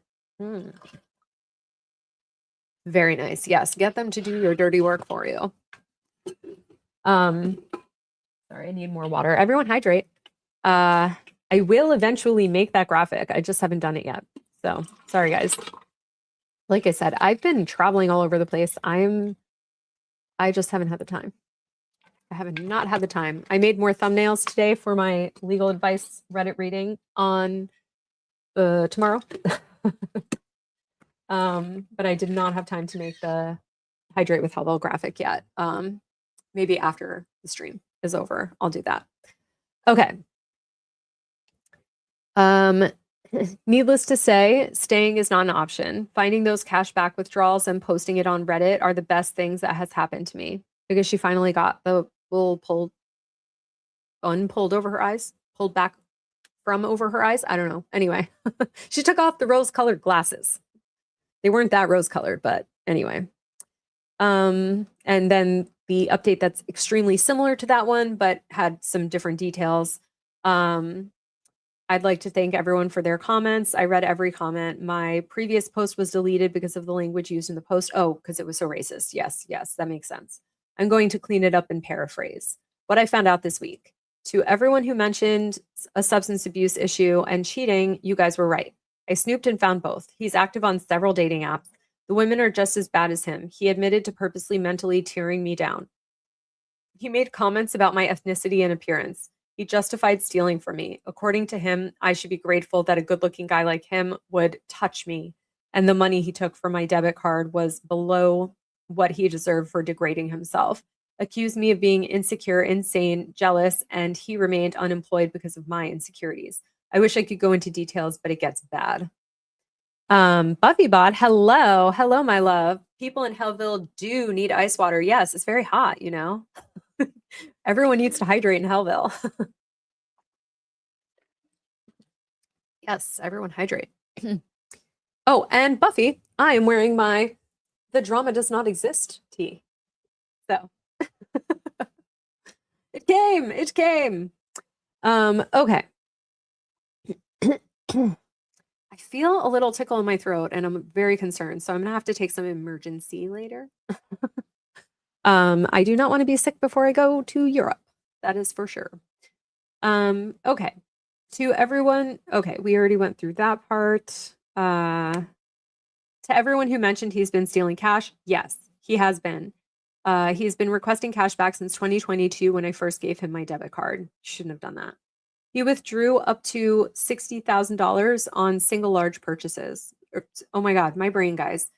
Very nice. Yes, get them to do your dirty work for you. Sorry, I need more water. Everyone hydrate. I will eventually make that graphic. I just haven't done it yet. So, sorry guys. Like I said, I've been traveling all over the place. I just haven't had the time. I have not had the time. I made more thumbnails today for my legal advice Reddit reading on tomorrow. But I did not have time to make the Hydrate with Hellville graphic yet. Maybe after the stream is over, I'll do that. Okay. Needless to say, staying is not an option. Finding those cashback withdrawals and posting it on Reddit are the best things that has happened to me, because she finally got the wool pulled over her eyes, pulled back from over her eyes. I don't know. Anyway, she took off the rose-colored glasses. They weren't that rose-colored, but anyway. And then the update that's extremely similar to that one, but had some different details. I'd like to thank everyone for their comments. I read every comment. My previous post was deleted because of the language used in the post. Oh, because it was so racist. Yes, that makes sense. I'm going to clean it up and paraphrase what I found out this week. To everyone who mentioned a substance abuse issue and cheating, you guys were right. I snooped and found both. He's active on several dating apps. The women are just as bad as him. He admitted to purposely mentally tearing me down. He made comments about my ethnicity and appearance. He justified stealing from me. According to him, I should be grateful that a good-looking guy like him would touch me, and the money he took from my debit card was below what he deserved for degrading himself. Accused me of being insecure, insane, jealous, and he remained unemployed because of my insecurities. I wish I could go into details, but it gets bad. Buffybot, hello, my love. People in Hellville do need ice water. Yes, it's very hot, you know. Everyone needs to hydrate in Hellville. Yes, everyone hydrate. Oh, and Buffy, I am wearing my The Drama Does Not Exist tee. So it came. Okay. I feel a little tickle in my throat and I'm very concerned. So I'm gonna have to take some emergency later. I do not want to be sick before I go to Europe. That is for sure. Okay. To everyone, okay, we already went through that part. To everyone who mentioned he's been stealing cash, yes, he has been. He's been requesting cash back since 2022 when I first gave him my debit card. Shouldn't have done that. He withdrew up to $60,000 on single large purchases. Oh my God, my brain, guys.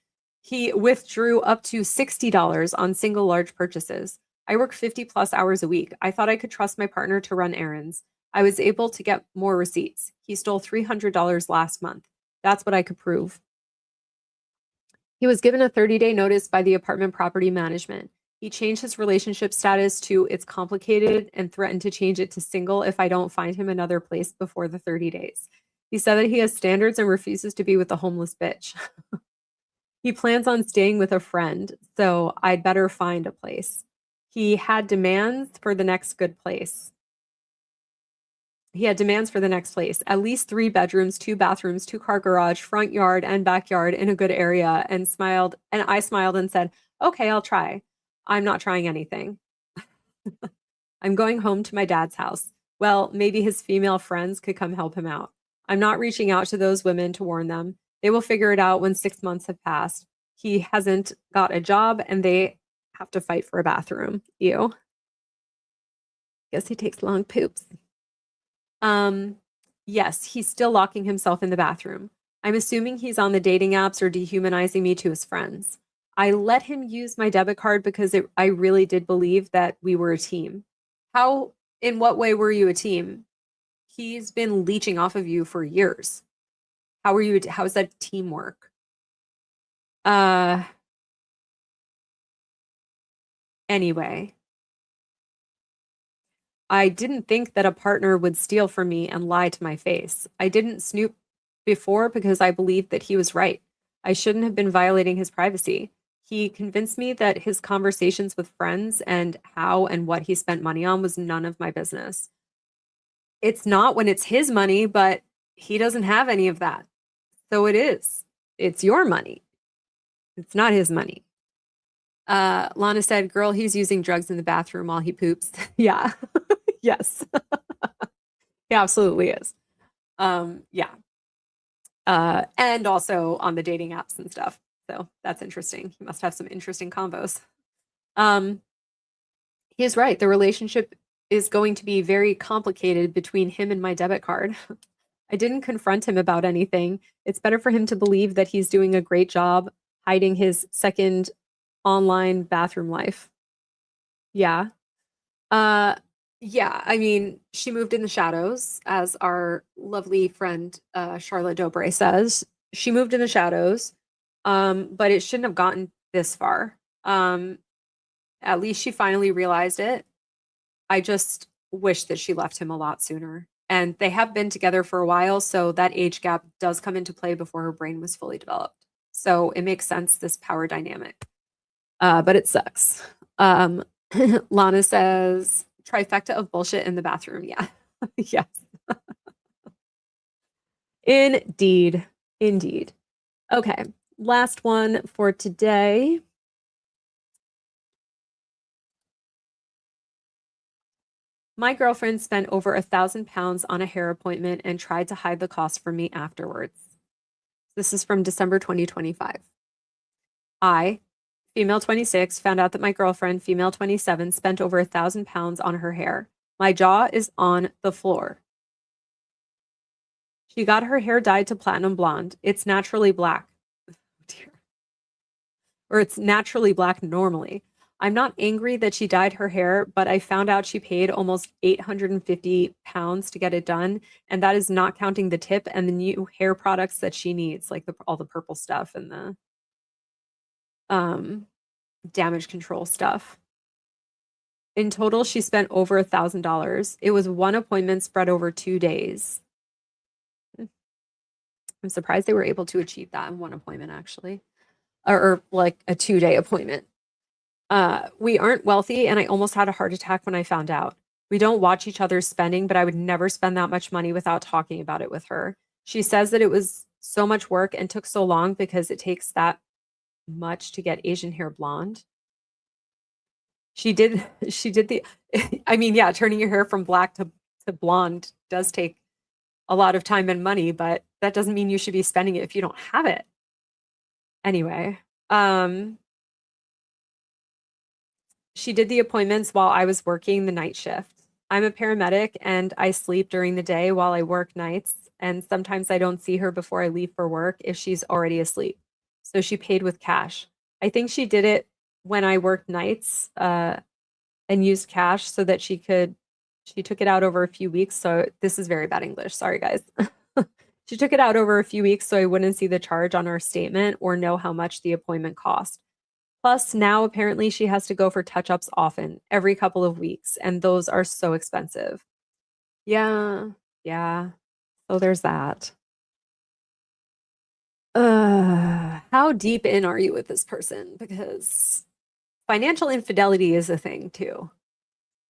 He withdrew up to $60 on single large purchases. I work 50 plus hours a week. I thought I could trust my partner to run errands. I was able to get more receipts. He stole $300 last month. That's what I could prove. He was given a 30-day notice by the apartment property management. He changed his relationship status to it's complicated and threatened to change it to single if I don't find him another place before the 30 days. He said that he has standards and refuses to be with a homeless bitch. He plans on staying with a friend, so I'd better find a place. He had demands for the next good place. He had demands for the next place. At least 3 bedrooms, 2 bathrooms, 2-car garage, front yard and backyard in a good area, and smiled. And I smiled and said, okay, I'll try. I'm not trying anything. I'm going home to my dad's house. Well, maybe his female friends could come help him out. I'm not reaching out to those women to warn them. They will figure it out when 6 months have passed. He hasn't got a job and they have to fight for a bathroom. Ew. Guess he takes long poops. Yes, he's still locking himself in the bathroom. I'm assuming he's on the dating apps or dehumanizing me to his friends. I let him use my debit card because I really did believe that we were a team. In what way were you a team? He's been leeching off of you for years. How is that teamwork? Anyway, I didn't think that a partner would steal from me and lie to my face. I didn't snoop before because I believed that he was right. I shouldn't have been violating his privacy. He convinced me that his conversations with friends and how and what he spent money on was none of my business. It's not when it's his money, but he doesn't have any of that. So it is. It's your money. It's not his money. Lana said, girl, he's using drugs in the bathroom while he poops. Yeah. Yes. He absolutely is. Yeah. And also on the dating apps and stuff. So that's interesting. He must have some interesting combos. He's right. The relationship is going to be very complicated between him and my debit card. I didn't confront him about anything. It's better for him to believe that he's doing a great job hiding his second online bathroom life. Yeah. Yeah, I mean, she moved in the shadows, as our lovely friend Charlotte Dobre says. She moved in the shadows, but it shouldn't have gotten this far. At least she finally realized it. I just wish that she left him a lot sooner. And they have been together for a while, so that age gap does come into play before her brain was fully developed. So it makes sense, this power dynamic. But it sucks. Lana says, trifecta of bullshit in the bathroom. Yeah. Yes. Indeed. Indeed. Okay. Last one for today. My girlfriend spent over £1,000 on a hair appointment and tried to hide the cost from me afterwards. This is from December 2025. I, female 26, found out that my girlfriend, female 27, spent over £1,000 on her hair. My jaw is on the floor. She got her hair dyed to platinum blonde. It's naturally black. Oh, dear. Or it's naturally black normally. I'm not angry that she dyed her hair, but I found out she paid almost £850 to get it done. And that is not counting the tip and the new hair products that she needs, like all the purple stuff and the damage control stuff. In total, she spent over $1,000. It was one appointment spread over 2 days. I'm surprised they were able to achieve that in one appointment, actually, or like a 2-day appointment. We aren't wealthy, and I almost had a heart attack when I found out. We don't watch each other's spending, but I would never spend that much money without talking about it with her. She says that it was so much work and took so long because it takes that much to get Asian hair blonde. She did the, I mean, yeah, turning your hair from black to blonde does take a lot of time and money, but that doesn't mean you should be spending it if you don't have it. Anyway, she did the appointments while I was working the night shift. I'm a paramedic and I sleep during the day while I work nights. And sometimes I don't see her before I leave for work if she's already asleep. So she paid with cash. I think she did it when I worked nights and used cash so that she took it out over a few weeks. So this is very bad English. Sorry, guys. She took it out over a few weeks so I wouldn't see the charge on her statement or know how much the appointment cost. Plus, now apparently she has to go for touch-ups often, every couple of weeks, and those are so expensive. Yeah. So there's that. How deep in are you with this person? Because financial infidelity is a thing too.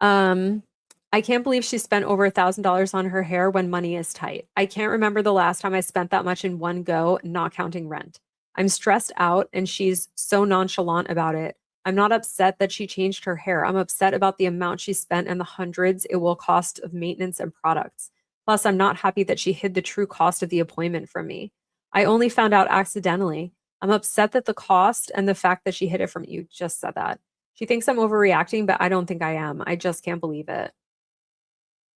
I can't believe she spent over $1,000 on her hair when money is tight. I can't remember the last time I spent that much in one go, not counting rent. I'm stressed out and she's so nonchalant about it. I'm not upset that she changed her hair. I'm upset about the amount she spent and the hundreds it will cost of maintenance and products. Plus, I'm not happy that she hid the true cost of the appointment from me. I only found out accidentally. I'm upset that the cost and the fact that she hid it from you. Just said that. She thinks I'm overreacting, but I don't think I am. I just can't believe it.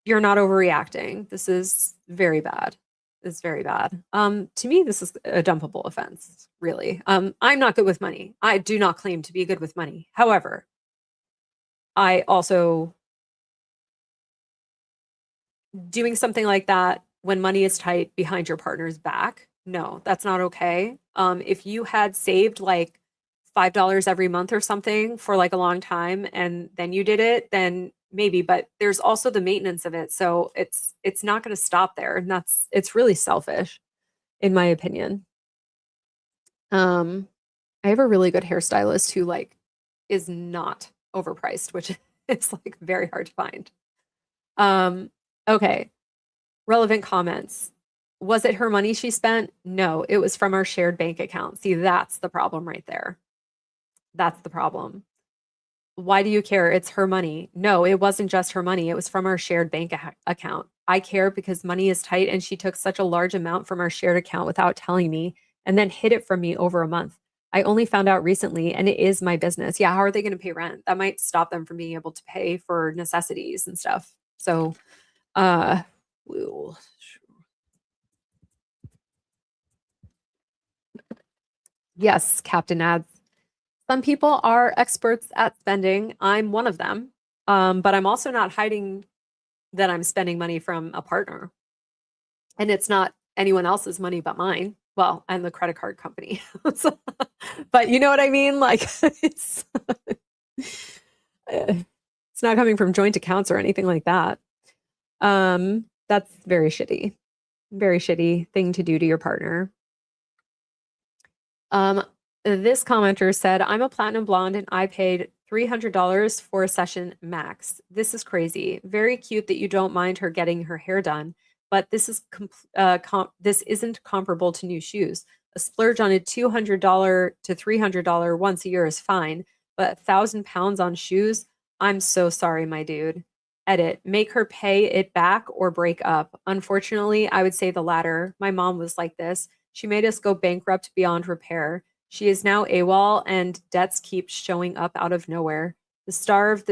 You're not overreacting. This is very bad. is very bad. To me, this is a dumpable offense, really. I'm not good with money. I do not claim to be good with money. However, I also doing something like that when money is tight behind your partner's back. No, that's not okay. If you had saved like $5 every month or something for like a long time and then you did it, then maybe, but there's also the maintenance of it. So it's not going to stop there. And it's really selfish in my opinion. I have a really good hairstylist who like is not overpriced, which is like very hard to find. Okay. Relevant comments. Was it her money she spent? No, it was from our shared bank account. See, that's the problem right there. That's the problem. Why do you care? It's her money. No, it wasn't just her money. It was from our shared bank account. I care because money is tight and she took such a large amount from our shared account without telling me and then hid it from me over a month. I only found out recently and it is my business. Yeah, how are they going to pay rent? That might stop them from being able to pay for necessities and stuff. So, we'll yes, Captain adds. Some people are experts at spending. I'm one of them. But I'm also not hiding that I'm spending money from a partner. And it's not anyone else's money but mine. Well, and the credit card company. So, but you know what I mean? Like it's not coming from joint accounts or anything like that. That's very shitty. Very shitty thing to do to your partner. This commenter said, I'm a platinum blonde and I paid $300 for a session max. This is crazy. Very cute that you don't mind her getting her hair done, but this is this isn't comparable to new shoes. A splurge on a $200 to $300 once a year is fine, but 1,000 pounds on shoes? I'm so sorry, my dude. Edit, make her pay it back or break up. Unfortunately, I would say the latter. My mom was like this. She made us go bankrupt beyond repair. She is now AWOL and debts keep showing up out of nowhere. The star of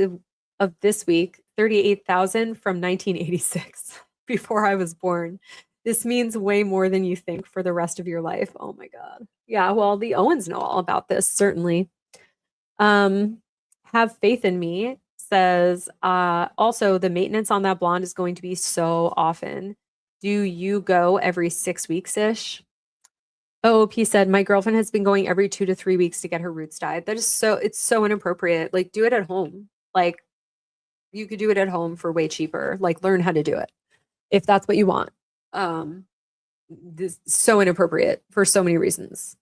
this week, 38,000 from 1986, before I was born. This means way more than you think for the rest of your life. Oh my God. Yeah, well, the Owens know all about this, certainly. Have faith in me says, also the maintenance on that blonde is going to be so often. Do you go every 6 weeks-ish? OOP said, my girlfriend has been going every 2 to 3 weeks to get her roots dyed. That is it's so inappropriate. Like, do it at home. Like, you could do it at home for way cheaper. Like, learn how to do it if that's what you want. This is so inappropriate for so many reasons.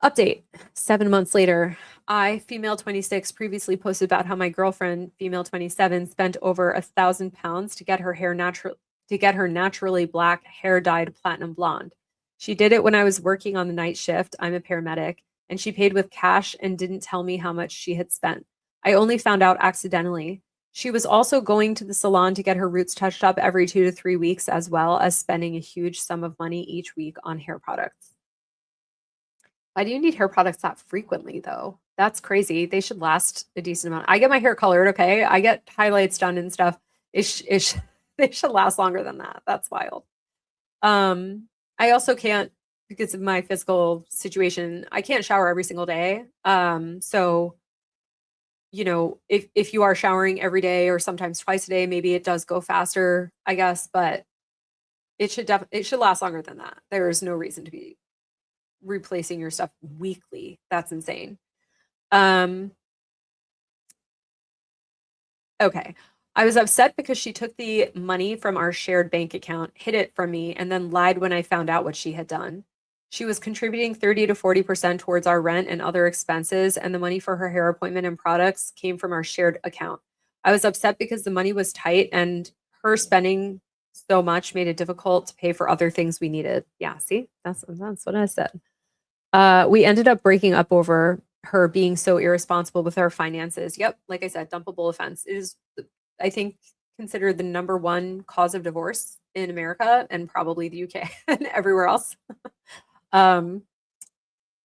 Update 7 months later. I, female 26, previously posted about how my girlfriend, female 27, spent over 1,000 pounds to get her hair naturally black hair dyed platinum blonde. She did it when I was working on the night shift. I'm a paramedic, and she paid with cash and didn't tell me how much she had spent. I only found out accidentally. She was also going to the salon to get her roots touched up every 2 to 3 weeks, as well as spending a huge sum of money each week on hair products. Why do you need hair products that frequently, though? That's crazy. They should last a decent amount. I get my hair colored, okay? I get highlights done and stuff. They should last longer than that. That's wild. I also can't, because of my physical situation, I can't shower every single day. So, you know, if you are showering every day or sometimes twice a day, maybe it does go faster, I guess, but it should last longer than that. There is no reason to be replacing your stuff weekly. That's insane. Okay. I was upset because she took the money from our shared bank account, hid it from me, and then lied when I found out what she had done. She was contributing 30 to 40% towards our rent and other expenses, and the money for her hair appointment and products came from our shared account. I was upset because the money was tight and her spending so much made it difficult to pay for other things we needed. Yeah, see, that's what I said. We ended up breaking up over her being so irresponsible with our finances. Yep, like I said, dumpable offense. It is, I think, considered the #1 cause of divorce in America and probably the UK and everywhere else.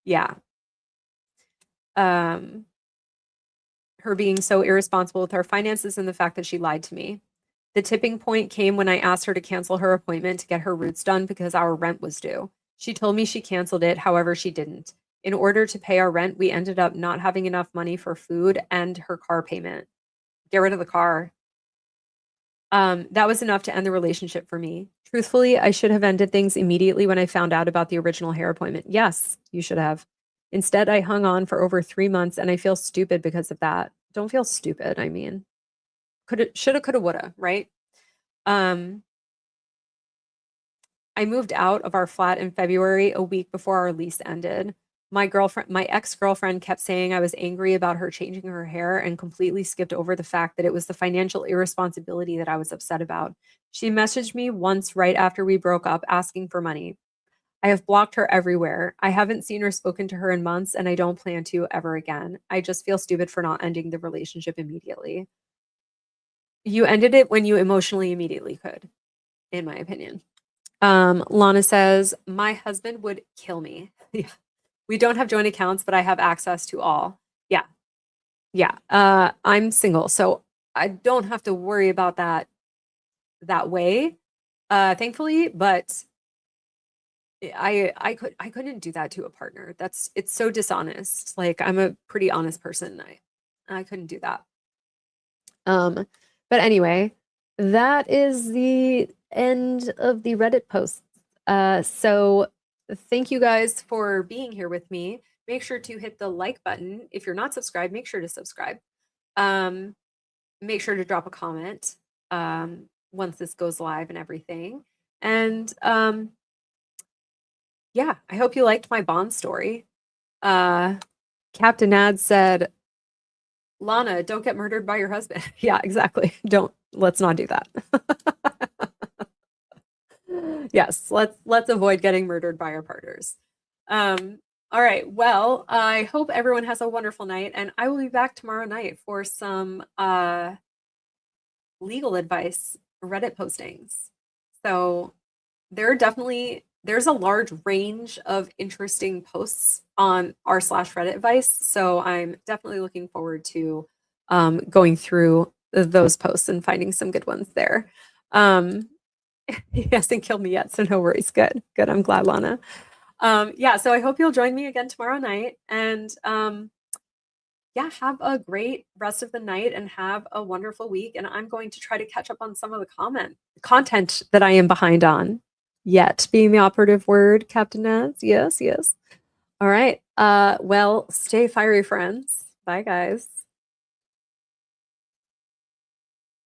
Yeah. Her being so irresponsible with her finances and the fact that she lied to me. The tipping point came when I asked her to cancel her appointment to get her roots done because our rent was due. She told me she canceled it, however, she didn't. In order to pay our rent, we ended up not having enough money for food and her car payment. Get rid of the car. That was enough to end the relationship for me. Truthfully, I should have ended things immediately when I found out about the original hair appointment. Yes, you should have. Instead, I hung on for over 3 months and I feel stupid because of that. Don't feel stupid, I mean. Coulda, shoulda, coulda, woulda, right? I moved out of our flat in February, a week before our lease ended. My ex-girlfriend kept saying I was angry about her changing her hair and completely skipped over the fact that it was the financial irresponsibility that I was upset about. She messaged me once right after we broke up asking for money. I have blocked her everywhere. I haven't seen or spoken to her in months, and I don't plan to ever again. I just feel stupid for not ending the relationship immediately. You ended it when you emotionally immediately could, in my opinion. Lana says, my husband would kill me. Yeah. We don't have joint accounts, but I have access to all. Yeah. Yeah. I'm single, so I don't have to worry about that way, thankfully, but I couldn't do that to a partner. It's so dishonest. Like, I'm a pretty honest person. I couldn't do that. But anyway, that is the end of the Reddit posts. So thank you guys for being here with me. Make sure to hit the like button. If you're not subscribed, make sure to subscribe. Make sure to drop a comment once this goes live and everything. And yeah, I hope you liked my Bond story. Captain Nad said, Lana, don't get murdered by your husband. Yeah, exactly. Let's not do that. Yes, let's avoid getting murdered by our partners. All right. Well, I hope everyone has a wonderful night, and I will be back tomorrow night for some legal advice Reddit postings. So there's a large range of interesting posts on r/Reddit advice. So I'm definitely looking forward to going through those posts and finding some good ones there. He hasn't killed me yet, so no worries. Good. I'm glad, Lana. Yeah, so I hope you'll join me again tomorrow night. And yeah, have a great rest of the night and have a wonderful week. And I'm going to try to catch up on some of the content that I am behind on. Yet being the operative word, Captain Naz. Yes. All right. Well, stay fiery, friends. Bye, guys.